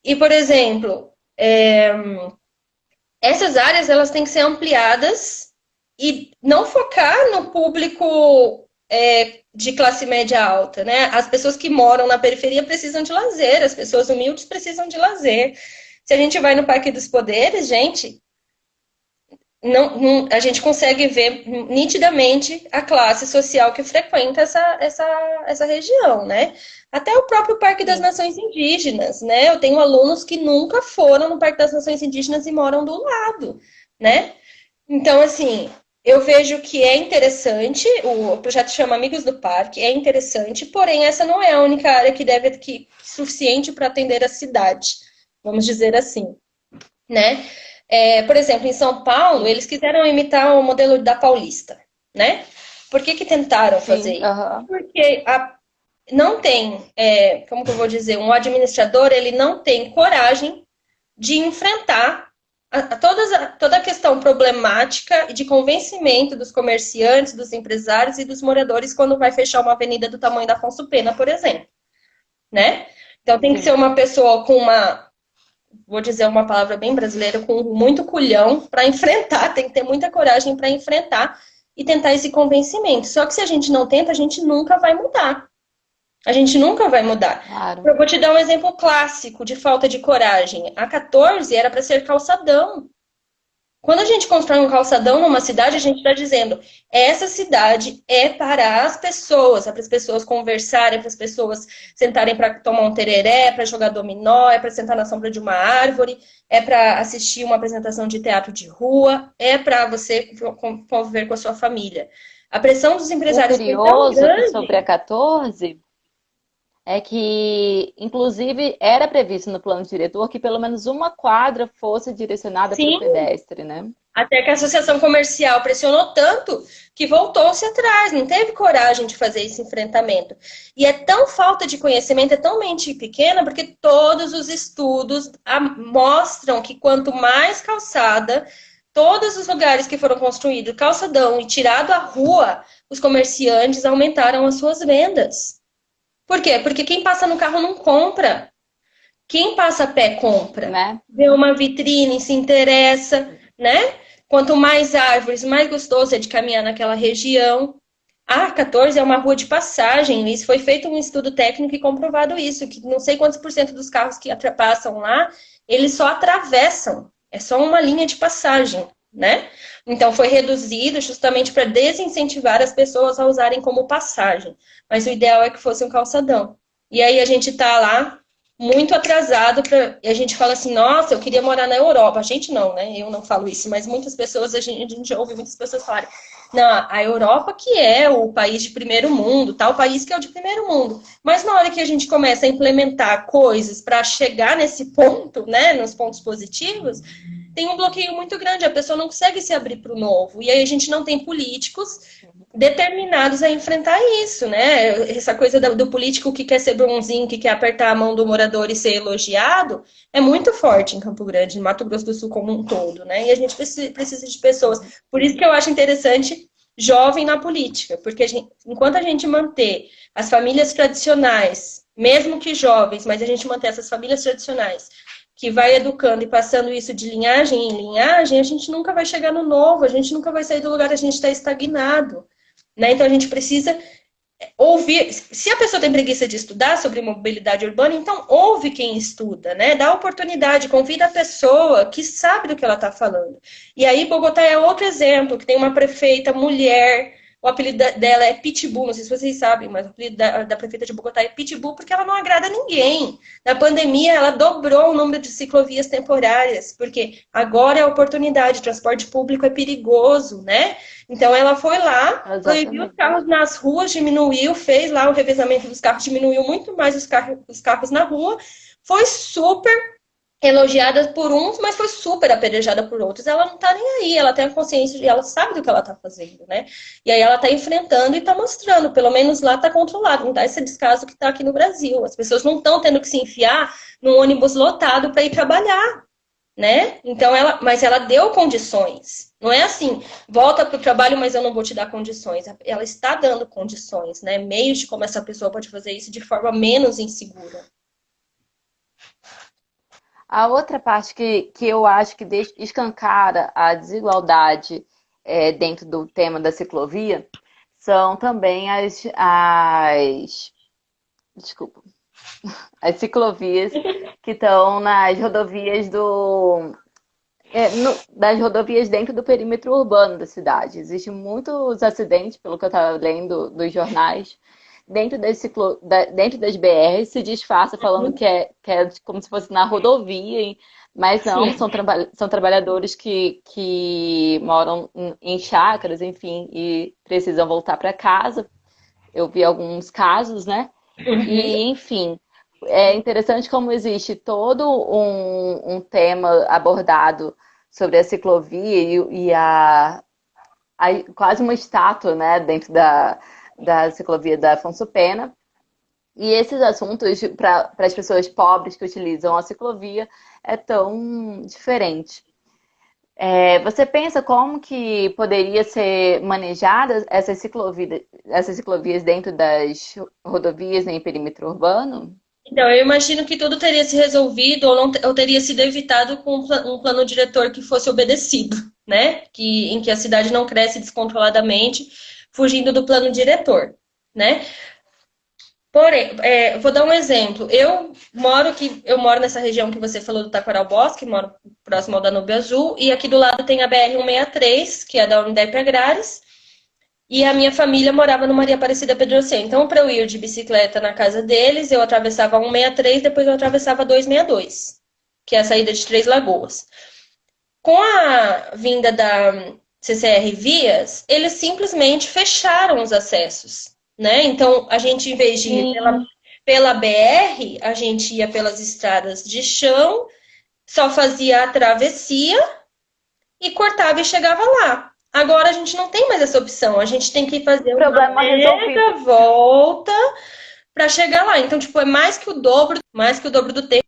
E, por exemplo, essas áreas elas têm que ser ampliadas e não focar no público de classe média alta, né? As pessoas que moram na periferia precisam de lazer, as pessoas humildes precisam de lazer. Se a gente vai no Parque dos Poderes, gente, a gente consegue ver nitidamente a classe social que frequenta essa região, né? Até o próprio Parque das
Sim.
Nações Indígenas, né? Eu tenho alunos que nunca foram no Parque das Nações Indígenas e moram do lado, né? Então, assim, eu vejo que é interessante, o projeto chama Amigos do Parque, é interessante, porém essa não é a única área que deve que suficiente para atender a cidade, vamos dizer assim, né? Por exemplo, em São Paulo, eles quiseram imitar o modelo da Paulista, né? Por que que tentaram fazer
Sim,
isso?
aham.
Porque não tem, como que eu vou dizer, um administrador, ele não tem coragem de enfrentar toda a questão problemática e de convencimento dos comerciantes, dos empresários e dos moradores quando vai fechar uma avenida do tamanho da Afonso Pena, por exemplo, né? Então tem que ser
Sim.
uma pessoa com vou dizer uma palavra bem brasileira, com muito culhão para enfrentar, tem que ter muita coragem para enfrentar e tentar esse convencimento. Só que se a gente não tenta, a gente nunca vai mudar. A gente nunca vai mudar.
Claro.
Eu vou te dar um exemplo clássico de falta de coragem. A 14 era para ser calçadão. Quando a gente constrói um calçadão numa cidade, a gente está dizendo, essa cidade é para as pessoas, é para as pessoas conversarem, é para as pessoas sentarem para tomar um tereré, para jogar dominó, é para sentar na sombra de uma árvore, é para assistir uma apresentação de teatro de rua, é para você conviver com a sua família. A pressão dos
O
empresários foi tão
curioso que sobre a
grande.
14 é que, inclusive, era previsto no plano diretor que pelo menos uma quadra fosse direcionada para o
Sim,
pedestre, né?
até que a associação comercial pressionou tanto que voltou-se atrás, não teve coragem de fazer esse enfrentamento. E é tão falta de conhecimento, é tão mente pequena, porque todos os estudos mostram que quanto mais calçada, todos os lugares que foram construídos calçadão e tirado a rua, os comerciantes aumentaram as suas vendas. Por quê? Porque quem passa no carro não compra. Quem passa a pé compra.
Né?
Vê uma vitrine, se interessa, né? Quanto mais árvores, mais gostoso é de caminhar naquela região. A 14 é uma rua de passagem. Isso foi feito um estudo técnico e comprovado isso, que não sei quantos por cento dos carros que passam lá, eles só atravessam. É só uma linha de passagem, né? Então foi reduzido justamente para desincentivar as pessoas a usarem como passagem. Mas o ideal é que fosse um calçadão. E aí a gente está lá muito atrasado e a gente fala assim, nossa, eu queria morar na Europa. A gente não, né? Eu não falo isso, mas muitas pessoas, a gente ouve muitas pessoas falarem, não, a Europa que é o país de primeiro mundo, tal país que é o de primeiro mundo. Mas na hora que a gente começa a implementar coisas para chegar nesse ponto, né, nos pontos positivos, tem um bloqueio muito grande, a pessoa não consegue se abrir para o novo. E aí a gente não tem políticos determinados a enfrentar isso, né? Essa coisa do político que quer ser bonzinho, que quer apertar a mão do morador e ser elogiado, é muito forte em Campo Grande, no Mato Grosso do Sul como um todo, né? E a gente precisa de pessoas. Por isso que eu acho interessante jovem na política, porque enquanto a gente manter as famílias tradicionais, mesmo que jovens, mas a gente manter essas famílias tradicionais que vai educando e passando isso de linhagem em linhagem, a gente nunca vai chegar no novo, a gente nunca vai sair do lugar, a gente está estagnado. Né? Então a gente precisa ouvir, se a pessoa tem preguiça de estudar sobre mobilidade urbana, então ouve quem estuda, né? Dá oportunidade, convida a pessoa que sabe do que ela está falando. E aí, Bogotá é outro exemplo, que tem uma prefeita mulher, o apelido dela é Pitbull, não sei se vocês sabem, mas o apelido da prefeita de Bogotá é Pitbull porque ela não agrada ninguém. Na pandemia, ela dobrou o número de ciclovias temporárias, porque agora é a oportunidade, o transporte público é perigoso, né? Então ela foi lá, proibiu os
Exatamente.
carros nas ruas, diminuiu, fez lá o revezamento dos carros, diminuiu muito mais os carros na rua. Foi super elogiada por uns, mas foi super apedrejada por outros. Ela não tá nem aí, ela tem a consciência e ela sabe do que ela tá fazendo, né? E aí ela tá enfrentando e tá mostrando, pelo menos lá tá controlado, não dá esse descaso que tá aqui no Brasil. As pessoas não estão tendo que se enfiar num ônibus lotado para ir trabalhar, né? Então mas ela deu condições. Não é assim, volta para o trabalho, mas eu não vou te dar condições. Ela está dando condições, né? Meios de como essa pessoa pode fazer isso de forma menos insegura.
A outra parte que eu acho que escancara a desigualdade dentro do tema da ciclovia são também desculpa, as ciclovias que estão nas rodovias das rodovias dentro do perímetro urbano da cidade. Existem muitos acidentes, pelo que eu estava lendo dos jornais, dentro das BRs, se disfarça falando que é como se fosse na rodovia, mas não,
Sim.
são trabalhadores que moram em chácaras, enfim, e precisam voltar para casa. Eu vi alguns casos, né?
Uhum.
E, enfim, é interessante como existe todo um tema abordado sobre a ciclovia quase uma estátua, né, dentro da ciclovia da Afonso Pena. E esses assuntos, para as pessoas pobres que utilizam a ciclovia, é tão diferente. Você pensa como que poderia ser manejada essas ciclovias dentro das rodovias em perímetro urbano?
Então, eu imagino que tudo teria se resolvido ou, não, ou teria sido evitado com um plano diretor que fosse obedecido, né? Em que a cidade não cresce descontroladamente, fugindo do plano diretor, né? Porém, vou dar um exemplo. Eu moro nessa região que você falou do Taquaral Bosque, moro próximo ao Danúbio Azul, e aqui do lado tem a BR-163, que é da Unidep Agrárias, e a minha família morava no Maria Aparecida Pedro Oceano. Então, para eu ir de bicicleta na casa deles, eu atravessava a 163, depois eu atravessava a 262, que é a saída de Três Lagoas. Com a vinda da CCR Vias, eles simplesmente fecharam os acessos, né? Então, a gente, em vez de ir
Sim.
pela BR, a gente ia pelas estradas de chão, só fazia a travessia e cortava e chegava lá. Agora a gente não tem mais essa opção, a gente tem que fazer uma
Problema resolvido.
mega volta para chegar lá. Então, tipo, é mais que o dobro do tempo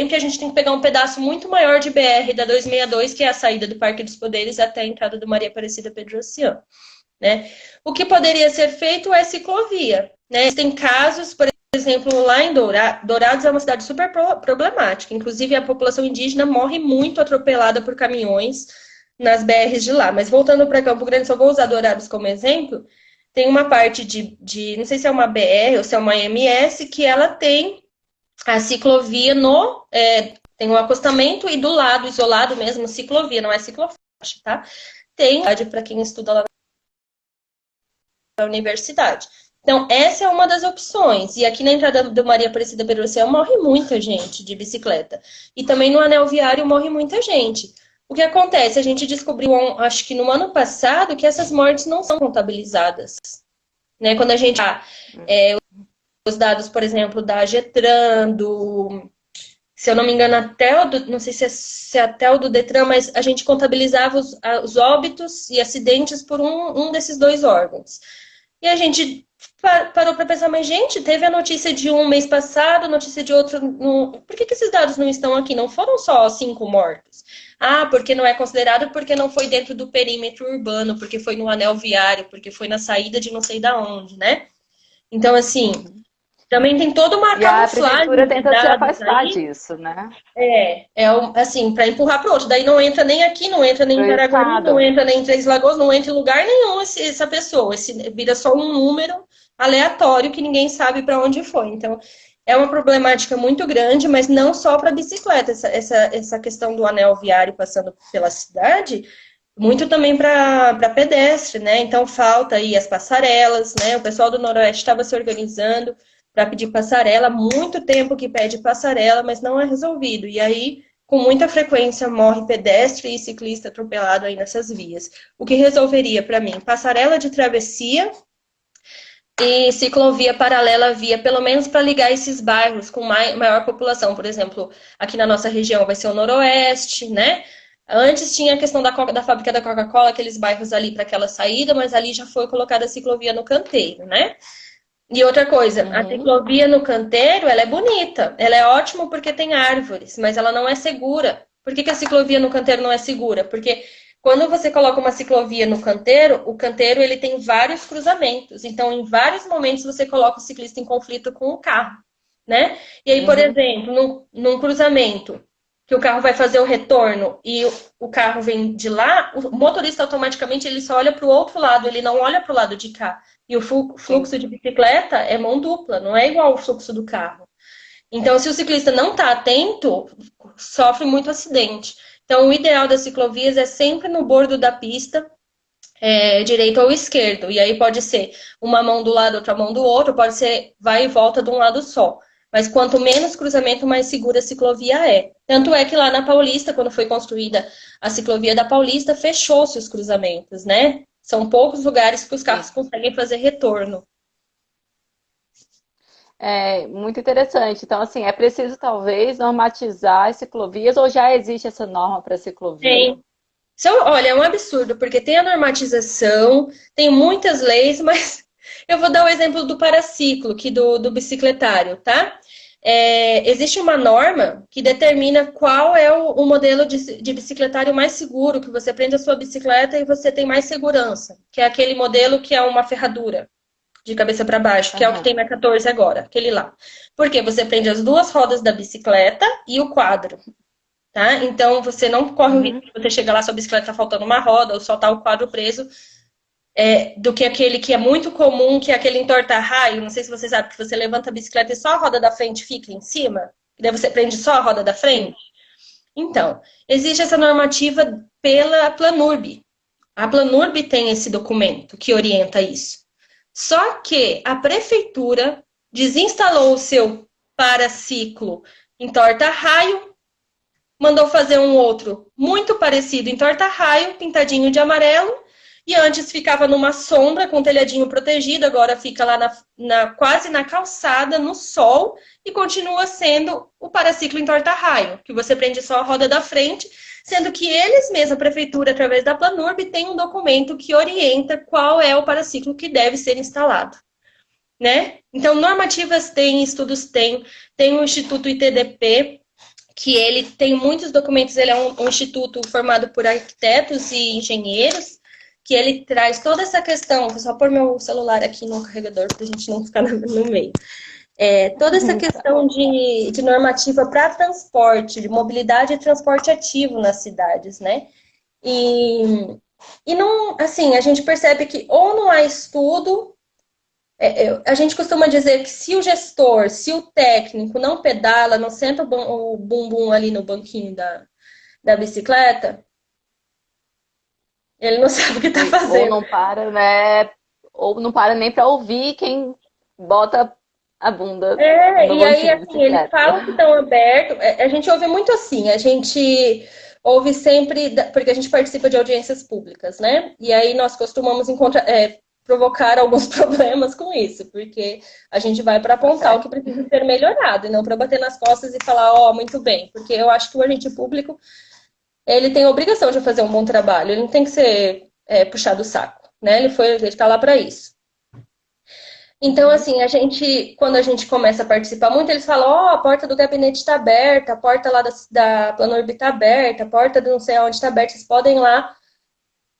que a gente tem que pegar um pedaço muito maior de BR da 262, que é a saída do Parque dos Poderes até a entrada do Maria Aparecida Pedro Oceano, né? O que poderia ser feito é ciclovia, né? Tem casos, por exemplo, lá em Dourados é uma cidade super problemática. Inclusive, a população indígena morre muito atropelada por caminhões nas BRs de lá. Mas voltando para Campo Grande, só vou usar Dourados como exemplo. Tem uma parte não sei se é uma BR ou se é uma MS, que ela tem a ciclovia tem um acostamento e do lado, isolado mesmo, ciclovia, não é ciclofaixa, tá? Tem para quem estuda lá na universidade. Então, essa é uma das opções. E aqui na entrada do Maria Aparecida Pedro Oceano morre muita gente de bicicleta. E também no anel viário morre muita gente. O que acontece? A gente descobriu, acho que no ano passado, que essas mortes não são contabilizadas. Né? Quando a gente os dados, por exemplo, da Getran, se eu não me engano, não sei se é até o do Detran, mas a gente contabilizava os óbitos e acidentes por um desses dois órgãos. E a gente parou para pensar, mas gente, teve a notícia de um mês passado, notícia de outro. Por que esses dados não estão aqui? Não foram só 5 mortos. Ah, porque não é considerado, porque não foi dentro do perímetro urbano, porque foi no anel viário, porque foi na saída de não sei da onde, né? Então, assim,
Uhum.
também tem toda uma
E a
camuflagem
prefeitura
de
tenta se
dados
afastar
aí.
disso, né?
Assim, para empurrar para outro. Daí não entra nem aqui, não entra nem em
Pro
Paraguari, não
Estado.
entra nem em Três Lagoas, não entra em lugar nenhum essa pessoa. Vira só um número aleatório que ninguém sabe para onde foi. Então, é uma problemática muito grande, mas não só para bicicleta. Essa questão do anel viário passando pela cidade, muito também para pedestre, né? Então, falta aí as passarelas, né? O pessoal do Noroeste estava se organizando para pedir passarela, muito tempo que pede passarela, mas não é resolvido. E aí, com muita frequência, morre pedestre e ciclista atropelado aí nessas vias. O que resolveria para mim? Passarela de travessia e ciclovia paralela à via, pelo menos para ligar esses bairros com maior população. Por exemplo, aqui na nossa região vai ser o Noroeste, né? Antes tinha a questão da fábrica da Coca-Cola, aqueles bairros ali para aquela saída, mas ali já foi colocada a ciclovia no canteiro, né? E outra coisa, a
Uhum.
ciclovia no canteiro, ela é bonita, ela é ótima porque tem árvores, mas ela não é segura. Por que a ciclovia no canteiro não é segura? Porque quando você coloca uma ciclovia no canteiro, o canteiro ele tem vários cruzamentos. Então, em vários momentos você coloca o ciclista em conflito com o carro, né? E aí, por
Uhum.
exemplo, num cruzamento que o carro vai fazer o retorno e o carro vem de lá, o motorista automaticamente ele só olha para o outro lado, ele não olha para o lado de cá. E o
Sim.
fluxo de bicicleta é mão dupla, não é igual ao fluxo do carro. Então, se o ciclista não está atento, sofre muito acidente. Então, o ideal das ciclovias é sempre no bordo da pista, direito ou esquerdo. E aí pode ser uma mão do lado, outra mão do outro, pode ser vai e volta de um lado só. Mas quanto menos cruzamento, mais segura a ciclovia é. Tanto é que lá na Paulista, quando foi construída a ciclovia da Paulista, fechou-se os cruzamentos, né? São poucos lugares que os
Sim.
carros conseguem fazer retorno.
É muito interessante. Então, assim, é preciso talvez normatizar as ciclovias ou já existe essa norma para ciclovia?
Tem. Olha, é um absurdo, porque tem a normatização, tem muitas leis, mas eu vou dar o exemplo do paraciclo, que do bicicletário, tá? Existe uma norma que determina qual é o modelo de bicicletário mais seguro, que você prende a sua bicicleta e você tem mais segurança, que é aquele modelo que é uma ferradura de cabeça para baixo, que é o que tem
Aham.
na 14 agora, aquele lá. Porque você prende as duas rodas da bicicleta e o quadro. Tá? Então você não corre o risco
Uhum.
de você chegar lá, sua bicicleta tá faltando uma roda ou só tá o quadro preso, do que aquele que é muito comum, que é aquele entorta-raio. Não sei se você sabe que você levanta a bicicleta e só a roda da frente fica em cima, e daí você prende só a roda da
Sim.
frente. Então, existe essa normativa pela Planurb. A Planurb tem esse documento que orienta isso. Só que a prefeitura desinstalou o seu paraciclo entorta-raio, mandou fazer um outro muito parecido em torta-raio, pintadinho de amarelo, e antes ficava numa sombra com telhadinho protegido, agora fica lá quase na calçada, no sol, e continua sendo o paraciclo em torta-raio, que você prende só a roda da frente, sendo que eles mesmos, a prefeitura, através da Planurb, tem um documento que orienta qual é o paraciclo que deve ser instalado. Né? Então, normativas tem, estudos tem o Instituto ITDP, que ele tem muitos documentos, ele é um instituto formado por arquitetos e engenheiros, que ele traz toda essa questão, vou só pôr meu celular aqui no carregador para a gente não ficar no meio. Toda essa
Tá.
questão de normativa para transporte, de mobilidade e transporte ativo nas cidades, né? E, e não, assim, a gente percebe que ou não há estudo, a gente costuma dizer que se o gestor, se o técnico não pedala, não senta o bumbum ali no banquinho da bicicleta, ele não sabe o que está
Ou
fazendo.
não para, né? Ou não para nem para ouvir quem bota a bunda no
E aí,
banquinho de
assim, eles
bicicleta.
falam que estão abertos. A gente ouve muito assim, a gente ouve sempre, porque a gente participa de audiências públicas, né? E aí nós costumamos provocar alguns problemas com isso, porque a gente vai para
Tá
apontar o que
certo.
precisa ser melhorado, e não para bater nas costas e falar, ó, oh, muito bem, porque eu acho que o agente público, ele tem a obrigação de fazer um bom trabalho, ele não tem que ser puxado o saco, né? Ele está lá para isso. Então,
Uhum.
assim, quando a gente começa a participar muito, eles falam, ó, oh, a porta do gabinete está aberta, a porta lá da Planorb está aberta, a porta do não sei aonde está aberta, vocês podem ir lá,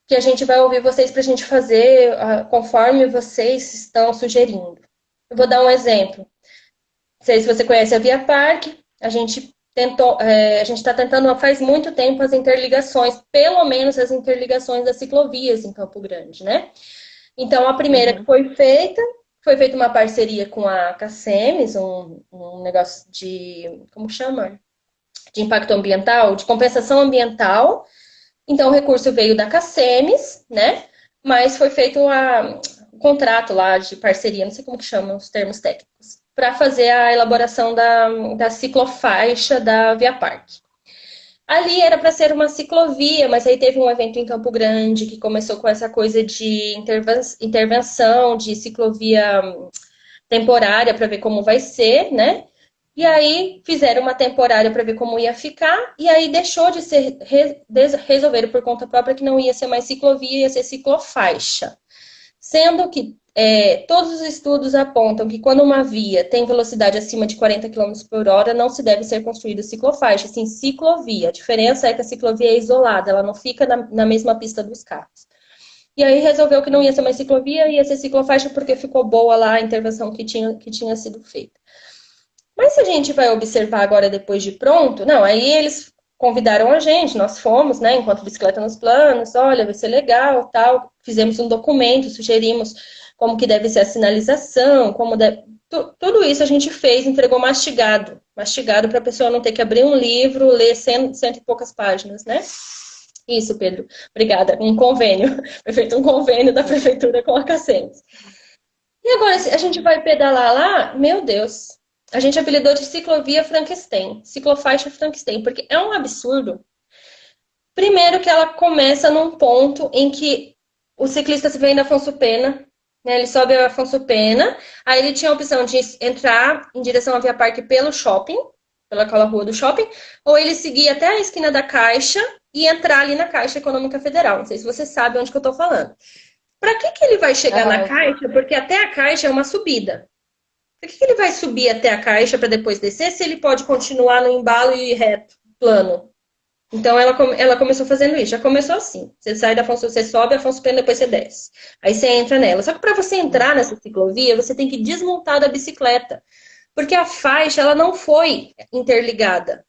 que a gente vai ouvir vocês para a gente fazer conforme vocês estão sugerindo. Eu vou dar um exemplo. Não sei se você conhece a Via Parque, a gente a gente está tentando faz muito tempo as interligações, pelo menos as interligações das ciclovias em Campo Grande, né? Então, a primeira que
Uhum.
foi feita Foi feita uma parceria com a Cacemes, um negócio de, como chama? De impacto ambiental, de compensação ambiental. Então, o recurso veio da Cacemes, né? Mas foi feito um contrato lá de parceria, não sei como que chama os termos técnicos, para fazer a elaboração da ciclofaixa da Via Parque. Ali era para ser uma ciclovia, mas aí teve um evento em Campo Grande que começou com essa coisa de intervenção, de ciclovia temporária para ver como vai ser, né? E aí fizeram uma temporária para ver como ia ficar, e aí deixou de ser, resolveram por conta própria que não ia ser mais ciclovia, ia ser ciclofaixa. Sendo que todos os estudos apontam que quando uma via tem velocidade acima de 40 km por hora, não se deve ser construída ciclofaixa, sim ciclovia. A diferença é que a ciclovia é isolada, ela não fica na mesma pista dos carros. E aí resolveu que não ia ser mais ciclovia, ia ser ciclofaixa porque ficou boa lá a intervenção que tinha sido feita. Mas se a gente vai observar agora depois de pronto, não, aí eles convidaram a gente, nós fomos, né, enquanto bicicleta nos planos, olha, vai ser legal, tal, fizemos um documento, sugerimos como que deve ser a sinalização, tudo isso a gente fez, entregou mastigado para a pessoa não ter que abrir um livro, ler cento e poucas páginas, né? Isso, Pedro. Obrigada. Um convênio. Foi feito um convênio da prefeitura com a Cacentes. E agora, se a gente vai pedalar lá, meu Deus, a gente apelidou de ciclovia Frankenstein, ciclofaixa Frankenstein, porque é um absurdo. Primeiro que ela começa num ponto em que o ciclista se vem da Afonso Pena, né, ele sobe a Afonso Pena, aí ele tinha a opção de entrar em direção à Via Parque pelo shopping, pelaquela rua do shopping, ou ele seguir até a esquina da Caixa e entrar ali na Caixa Econômica Federal. Não sei se você sabe onde que eu estou falando. Para que ele vai chegar na Caixa? Porque até a Caixa é uma subida. Por que ele vai subir até a Caixa para depois descer se ele pode continuar no embalo e ir reto, plano? Então ela começou fazendo isso. Já começou assim. Você sai da Afonso, você sobe a Afonso Pena, depois você desce. Aí você entra nela. Só que para você entrar nessa ciclovia, você tem que desmontar da bicicleta. Porque a faixa ela não foi interligada.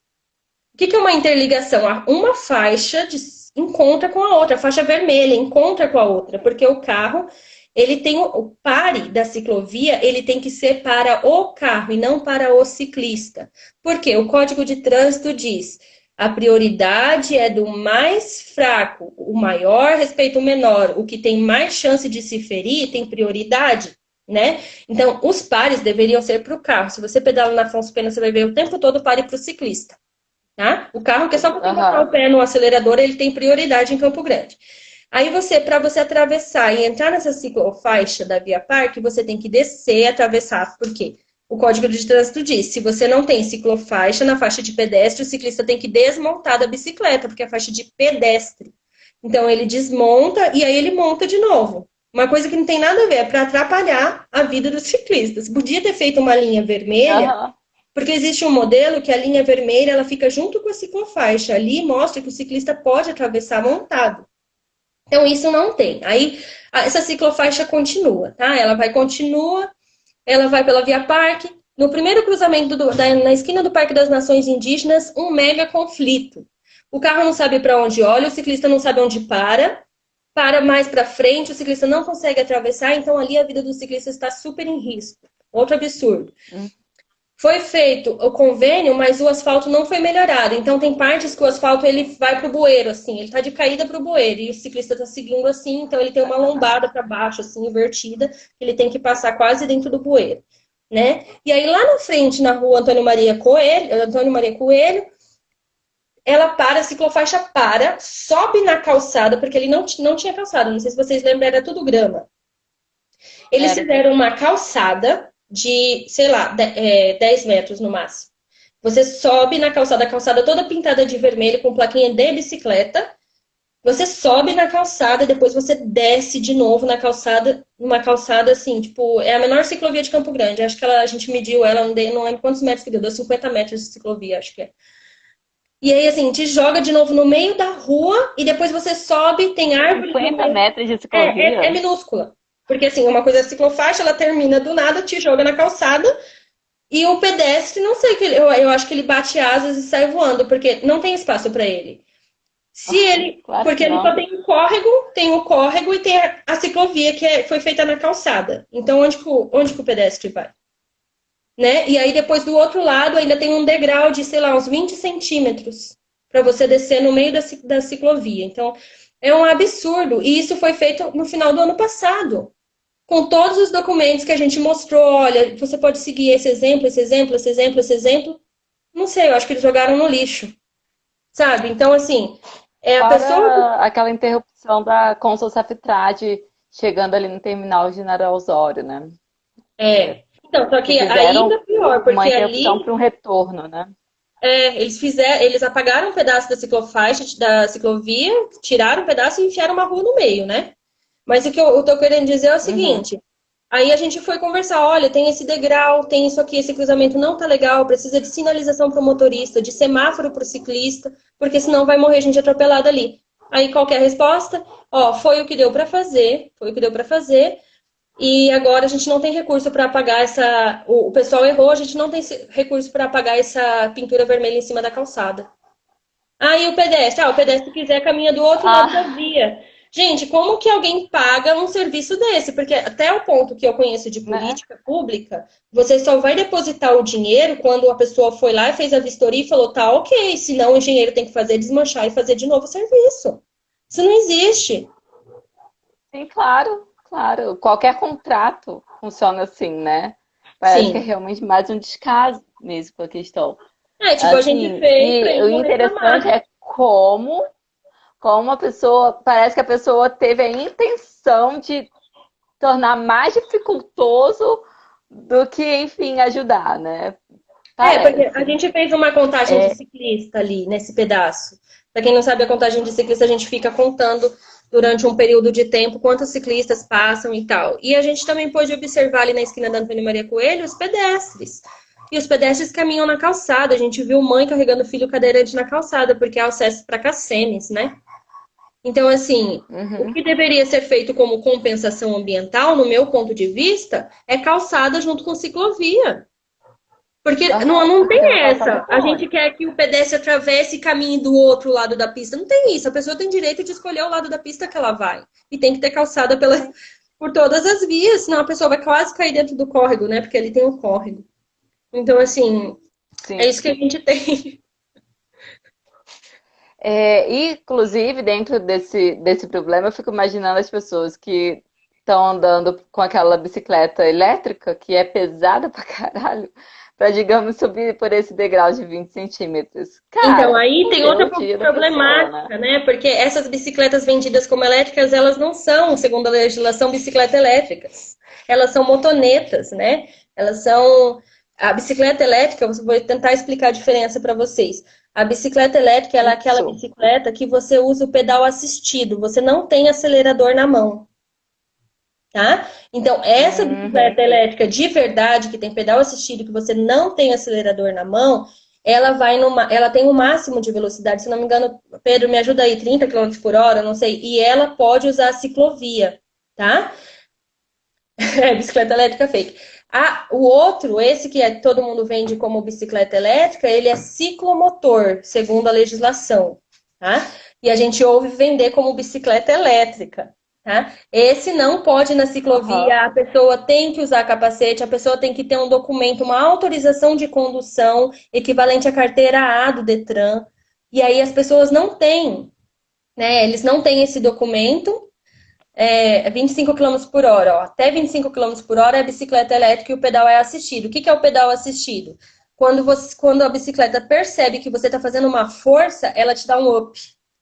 O que é uma interligação? Uma faixa encontra com a outra, a faixa vermelha encontra com a outra, porque o carro, ele tem o pare da ciclovia, ele tem que ser para o carro e não para o ciclista. Por quê? O Código de Trânsito diz: a prioridade é do mais fraco, o maior respeita o menor, o que tem mais chance de se ferir tem prioridade. Né? Então, os pares deveriam ser para o carro. Se você pedala na Afonso Pena, você vai ver o tempo todo pare para o ciclista. Tá? O carro que é só para botar o pé no acelerador, ele tem prioridade em Campo Grande. Aí para você atravessar e entrar nessa ciclofaixa da Via Parque, você tem que descer e atravessar. Por quê? O Código de Trânsito diz: se você não tem ciclofaixa na faixa de pedestre, o ciclista tem que desmontar da bicicleta, porque é faixa de pedestre. Então ele desmonta e aí ele monta de novo. Uma coisa que não tem nada a ver, é para atrapalhar a vida dos ciclistas. Podia ter feito uma linha vermelha, porque existe um modelo que a linha vermelha ela fica junto com a ciclofaixa. Ali mostra que o ciclista pode atravessar montado. Então, isso não tem. Aí, essa ciclofaixa continua, tá? Continua, ela vai pela Via Parque. No primeiro cruzamento na esquina do Parque das Nações Indígenas, um mega conflito. O carro não sabe para onde olha, o ciclista não sabe onde para mais para frente, o ciclista não consegue atravessar, então ali a vida do ciclista está super em risco. Outro absurdo. Foi feito o convênio, mas o asfalto não foi melhorado. Então tem partes que o asfalto ele vai para o bueiro, assim, ele está de caída para o bueiro, e o ciclista está seguindo assim, então ele tem uma lombada para baixo, assim, invertida, que ele tem que passar quase dentro do bueiro, né? E aí lá na frente, na rua Antônio Maria Coelho, ela para, a ciclofaixa para, sobe na calçada, porque ele não tinha calçada, não sei se vocês lembram, era tudo grama. Eles fizeram uma calçada de, sei lá, 10 metros no máximo. Você sobe na calçada, a calçada toda pintada de vermelho, com plaquinha de bicicleta. Você sobe na calçada, depois você desce de novo na calçada, numa calçada assim, tipo, é a menor ciclovia de Campo Grande. Acho que a gente mediu ela, não lembro quantos metros que deu 50 metros de ciclovia, acho que é. E aí, assim, te joga de novo no meio da rua e depois você sobe, tem árvore.
50 metros de ciclovia?
É minúscula. Porque, assim, uma coisa é a ciclofaixa, ela termina do nada, te joga na calçada. E o pedestre, não sei, eu acho que ele bate asas e sai voando, porque não tem espaço para ele. Se ele,
Claro
porque
que
ele só
não.
tem o córrego e tem a ciclovia foi feita na calçada. Então, onde que o pedestre vai? Né? E aí, depois do outro lado, ainda tem um degrau de, sei lá, uns 20 centímetros para você descer no meio da ciclovia. Então, é um absurdo. E isso foi feito no final do ano passado, com todos os documentos que a gente mostrou. Olha, você pode seguir esse exemplo, esse exemplo, esse exemplo, esse exemplo. Não sei, eu acho que eles jogaram no lixo, sabe? Então, assim, é a pessoa.
Fora aquela interrupção da Consul Saftrade chegando ali no terminal de General Osório, né?
Então, só
Que
que ainda
fizeram
pior,
uma
porque
interrupção
ali
para um retorno, né?
eles apagaram um pedaço da ciclofaixa, da ciclovia, tiraram um pedaço e enfiaram uma rua no meio, né? Mas o que eu tô querendo dizer é o
Uhum.
seguinte: aí a gente foi conversar, olha, tem esse degrau, tem isso aqui, esse cruzamento não tá legal, precisa de sinalização para o motorista, de semáforo para o ciclista, porque senão vai morrer gente atropelada ali. Aí qual que é a resposta? Ó, foi o que deu para fazer, foi o que deu para fazer. E agora a gente não tem recurso para apagar essa. O pessoal errou, a gente não tem recurso para apagar essa pintura vermelha em cima da calçada. Aí o pedestre quiser caminha do outro lado da
Ah,
via. Gente, como que alguém paga um serviço desse? Porque até o ponto que eu conheço de
né?
política pública, você só vai depositar o dinheiro quando a pessoa foi lá e fez a vistoria e falou, tá, ok, senão o engenheiro tem que fazer desmanchar e fazer de novo o serviço. Isso não existe.
Sim, claro, claro. Qualquer contrato funciona assim, né? Parece que é
Sim.
realmente mais um descaso mesmo com a questão.
É, tipo, a gente
Assim,
fez pra
e o
eles não
interessante
reclamar.
é como a pessoa, parece que a pessoa teve a intenção de tornar mais dificultoso do que, enfim, ajudar, né?
Porque a
Parece.
gente fez uma contagem de
É,
ciclista ali nesse pedaço. Para quem não sabe, a contagem de ciclista a gente fica contando durante um período de tempo quantos ciclistas passam e tal. E a gente também pôde observar ali na esquina da Antônio Maria Coelho os pedestres. E os pedestres caminham na calçada. A gente viu mãe carregando filho cadeirante na calçada, porque é acesso para Cassemes, né? Então, assim, o
uhum.
que deveria ser feito como compensação ambiental, no meu ponto de vista, é calçada junto com ciclovia. Porque
Aham,
não
porque
tem
tendo calçada
essa. A gente
pode.
quer que o pedestre atravesse e caminhe do outro lado da pista. Não tem isso. A pessoa tem direito de escolher o lado da pista que ela vai. E tem que ter calçada
Sim,
por todas as vias, senão a pessoa vai quase cair dentro do córrego, né? Porque ali tem um córrego. Então, assim, é
sim.
isso que a gente tem.
É, e, inclusive, dentro desse problema, eu fico imaginando as pessoas que estão andando com aquela bicicleta elétrica, que é pesada pra caralho, pra, digamos, subir por esse degrau de 20 centímetros.
Então,
Cara,
aí tem outra
fudeu o dia da pessoa, né?
problemática, né? Porque essas bicicletas vendidas como elétricas, elas não são, segundo a legislação, bicicletas elétricas. Elas são motonetas, né? Elas são. A bicicleta elétrica, eu vou tentar explicar a diferença para vocês. A bicicleta elétrica, ela é aquela
Isso.
bicicleta que você usa o pedal assistido, você não tem acelerador na mão, tá? Então, essa
Uhum.
bicicleta elétrica de verdade, que tem pedal assistido, que você não tem acelerador na mão, ela tem um máximo de velocidade, se não me engano, Pedro, me ajuda aí, 30 km por hora, não sei, e ela pode usar a ciclovia, tá? É, bicicleta elétrica fake. O outro, esse que todo mundo vende como bicicleta elétrica, ele é ciclomotor, segundo a legislação, tá? E a gente ouve vender como bicicleta elétrica, tá? Esse não pode ir na
Aham.
ciclovia, a pessoa tem que usar capacete, a pessoa tem que ter um documento, uma autorização de condução equivalente à carteira A do Detran. E aí as pessoas não têm, né? Eles não têm esse documento 25 km por hora. Ó. Até 25 km por hora é bicicleta elétrica e o pedal é assistido. O que é o pedal assistido? Quando a bicicleta percebe que você está fazendo uma força, ela te dá um up.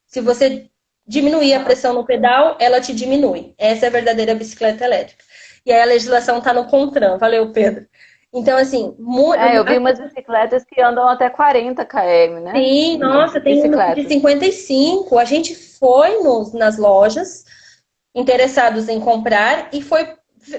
Se você diminuir a
Aham.
pressão no pedal, ela te diminui. Essa é a verdadeira bicicleta elétrica. E aí a legislação está no CONTRAN. Valeu, Pedro. Então, assim,
É, eu vi umas bicicletas que andam até 40 km, né?
sim, nossa, tem uma de
Bicicletas.
55. A gente foi nas lojas interessados em comprar e foi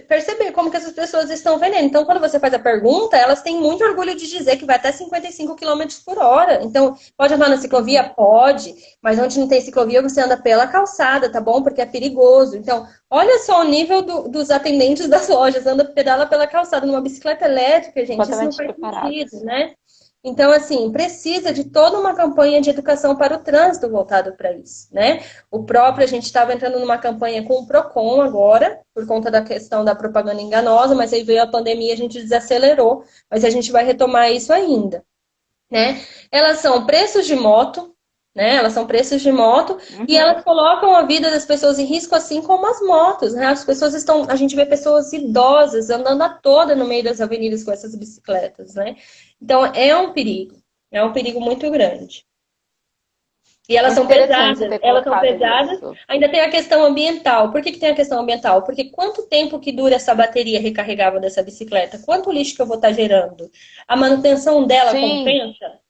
perceber como que essas pessoas estão vendendo. Então, quando você faz a pergunta, elas têm muito orgulho de dizer que vai até 55 km por hora. Então, pode andar na ciclovia?
Uhum.
Pode, mas onde não tem ciclovia, você anda pela calçada, tá bom? Porque é perigoso. Então, olha só o nível dos atendentes das lojas, anda pedala pela calçada numa bicicleta elétrica, gente, isso não
Completamente
faz sentido,
preparados.
né? Então, assim, precisa de toda uma campanha de educação para o trânsito voltado para isso, né? O próprio, a gente estava entrando numa campanha com o Procon agora, por conta da questão da propaganda enganosa, mas aí veio a pandemia e a gente desacelerou, mas a gente vai retomar isso ainda, né? Elas são preços de moto, né? Elas são preços de moto e
Uhum.
elas colocam a vida das pessoas em risco, assim como as motos, né? As pessoas estão, a gente vê pessoas idosas andando a toda no meio das avenidas com essas bicicletas, né? Então é um perigo muito grande. E
Muito interessante você ter
elas são
colocado
pesadas.
isso.
Ainda tem a questão ambiental. Por que que tem a questão ambiental? Porque quanto tempo que dura essa bateria recarregável dessa bicicleta? Quanto lixo que eu vou estar gerando? A manutenção dela
Sim,
compensa?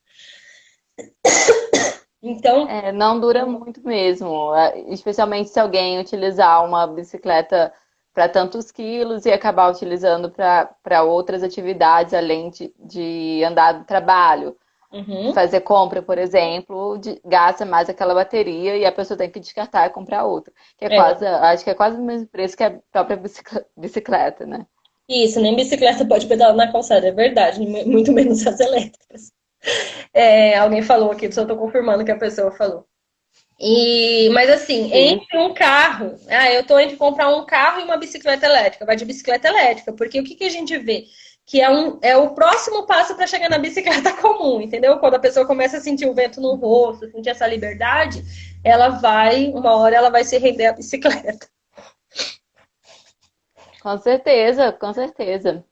Então,
não dura muito mesmo, especialmente se alguém utilizar uma bicicleta para tantos quilos e acabar utilizando para outras atividades além de andar do trabalho.
uhum,
Fazer compra, por exemplo, gasta mais aquela bateria e a pessoa tem que descartar e comprar outra. Que é
é.
quase, acho que é quase o mesmo preço que a própria bicicleta, né?
Isso, nem bicicleta pode pedalar na calçada, é verdade, muito menos as elétricas. É, alguém falou aqui, só estou confirmando que a pessoa falou. Mas assim,
Sim.
entre um carro, eu tô entre comprar um carro e uma bicicleta elétrica, vai de bicicleta elétrica, porque o que que a gente vê? Que é o próximo passo para chegar na bicicleta comum, entendeu? Quando a pessoa começa a sentir o vento no rosto, sentir essa liberdade, uma hora ela vai se render à bicicleta.
Com certeza, com certeza.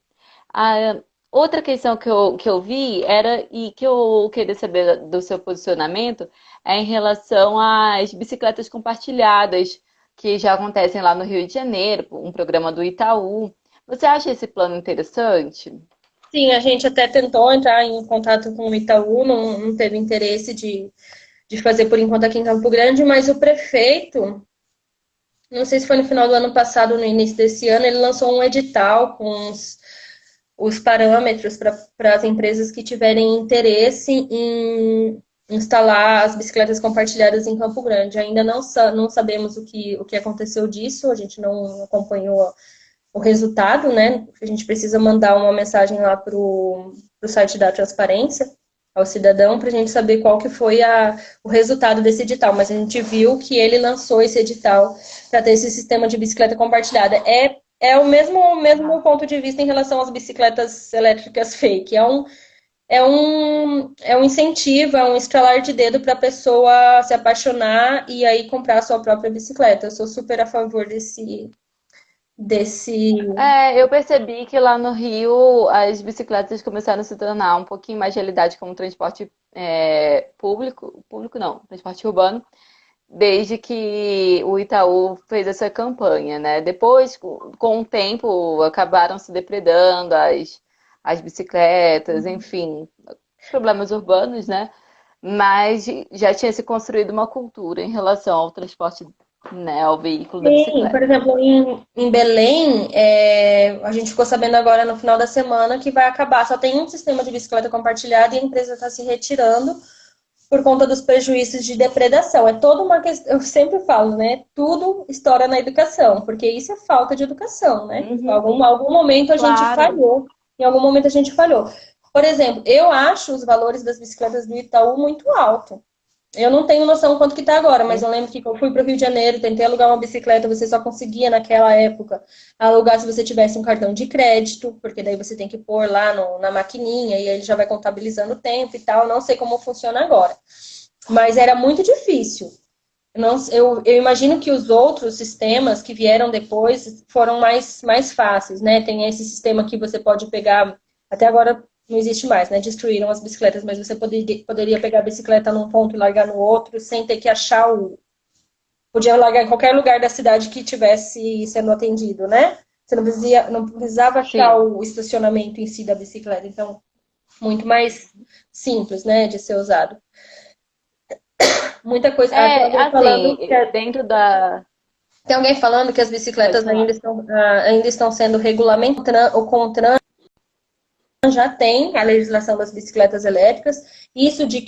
A outra questão que eu vi era, e que eu queria saber do seu posicionamento, é em relação às bicicletas compartilhadas, que já acontecem lá no Rio de Janeiro, um programa do Itaú. Você acha esse plano interessante?
Sim, a gente até tentou entrar em contato com o Itaú, não teve interesse de fazer por enquanto aqui em Campo Grande, mas o prefeito, não sei se foi no final do ano passado ou no início desse ano, ele lançou um edital com os parâmetros para as empresas que tiverem interesse em instalar as bicicletas compartilhadas em Campo Grande. Ainda não sabemos o que aconteceu disso, a gente não acompanhou o resultado, né? A gente precisa mandar uma mensagem lá para o site da transparência ao cidadão para a gente saber qual que foi o resultado desse edital. Mas a gente viu que ele lançou esse edital para ter esse sistema de bicicleta compartilhada. É o mesmo ponto de vista em relação às bicicletas elétricas fake. É um incentivo, é um estralar de dedo para a pessoa se apaixonar e aí comprar a sua própria bicicleta. Eu sou super a favor desse
Eu percebi que lá no Rio as bicicletas começaram a se tornar um pouquinho mais de realidade como transporte público, público não, transporte urbano, desde que o Itaú fez essa campanha, né? Depois, com o tempo, acabaram se depredando as bicicletas, enfim, problemas urbanos, né? Mas já tinha se construído uma cultura em relação ao transporte, né, ao veículo da
Sim, por
bicicleta.
exemplo, em Belém, a gente ficou sabendo agora no final da semana que vai acabar. Só tem um sistema de bicicleta compartilhada e a empresa está se retirando por conta dos prejuízos de depredação. É toda uma questão, eu sempre falo, né? Tudo estoura na educação, porque isso é falta de educação, né?
Uhum,
Algum momento a gente
claro.
falhou. Em algum momento a gente falhou. Por exemplo, eu acho os valores das bicicletas do Itaú muito alto. Eu não tenho noção quanto que tá agora, mas eu lembro que quando eu fui para o Rio de Janeiro, tentei alugar uma bicicleta, você só conseguia naquela época alugar se você tivesse um cartão de crédito, porque daí você tem que pôr lá na maquininha e aí ele já vai contabilizando o tempo e tal. Não sei como funciona agora, mas era muito difícil. Eu imagino que os outros sistemas que vieram depois foram mais fáceis, né? Tem esse sistema que você pode pegar, até agora não existe mais, né? Destruíram as bicicletas, mas você poderia pegar a bicicleta num ponto e largar no outro sem ter que achar o. Podia largar em qualquer lugar da cidade que tivesse sendo atendido, né? Você não precisava achar
Sim.
o estacionamento em si da bicicleta. Então, muito mais simples, né? De ser usado. Muita coisa. Tem alguém
Assim,
falando
dentro da.
tem alguém falando que as
Pode
bicicletas
falar.
ainda estão sendo regulamentadas, o CONTRAN já tem a legislação das bicicletas elétricas, isso de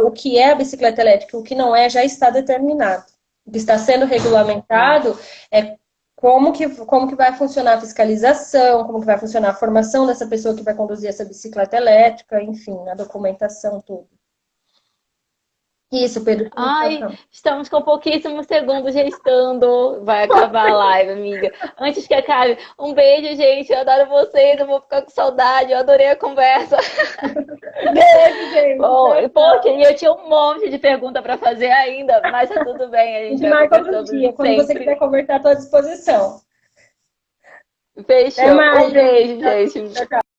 o que é a bicicleta elétrica e o que não é já está determinado. O que está sendo regulamentado é como que vai funcionar a fiscalização, como que vai funcionar a formação dessa pessoa que vai conduzir essa bicicleta elétrica, enfim, a documentação, tudo. Isso, Pedro.
Ai, estamos com pouquíssimos segundos restando. Vai acabar a live, amiga. Antes que acabe, um beijo, gente. Eu adoro vocês. Eu vou ficar com saudade. Eu adorei a conversa.
Beijo, gente.
Bom, e porque eu tinha um monte de pergunta para fazer ainda, mas tá tudo bem. A gente vai
Marca outro
conversando
dia, quando você quiser
sempre.
conversar, estou à disposição. Até
Fechou.
mais,
Um beijo,
gente.
gente.
Tchau, tchau.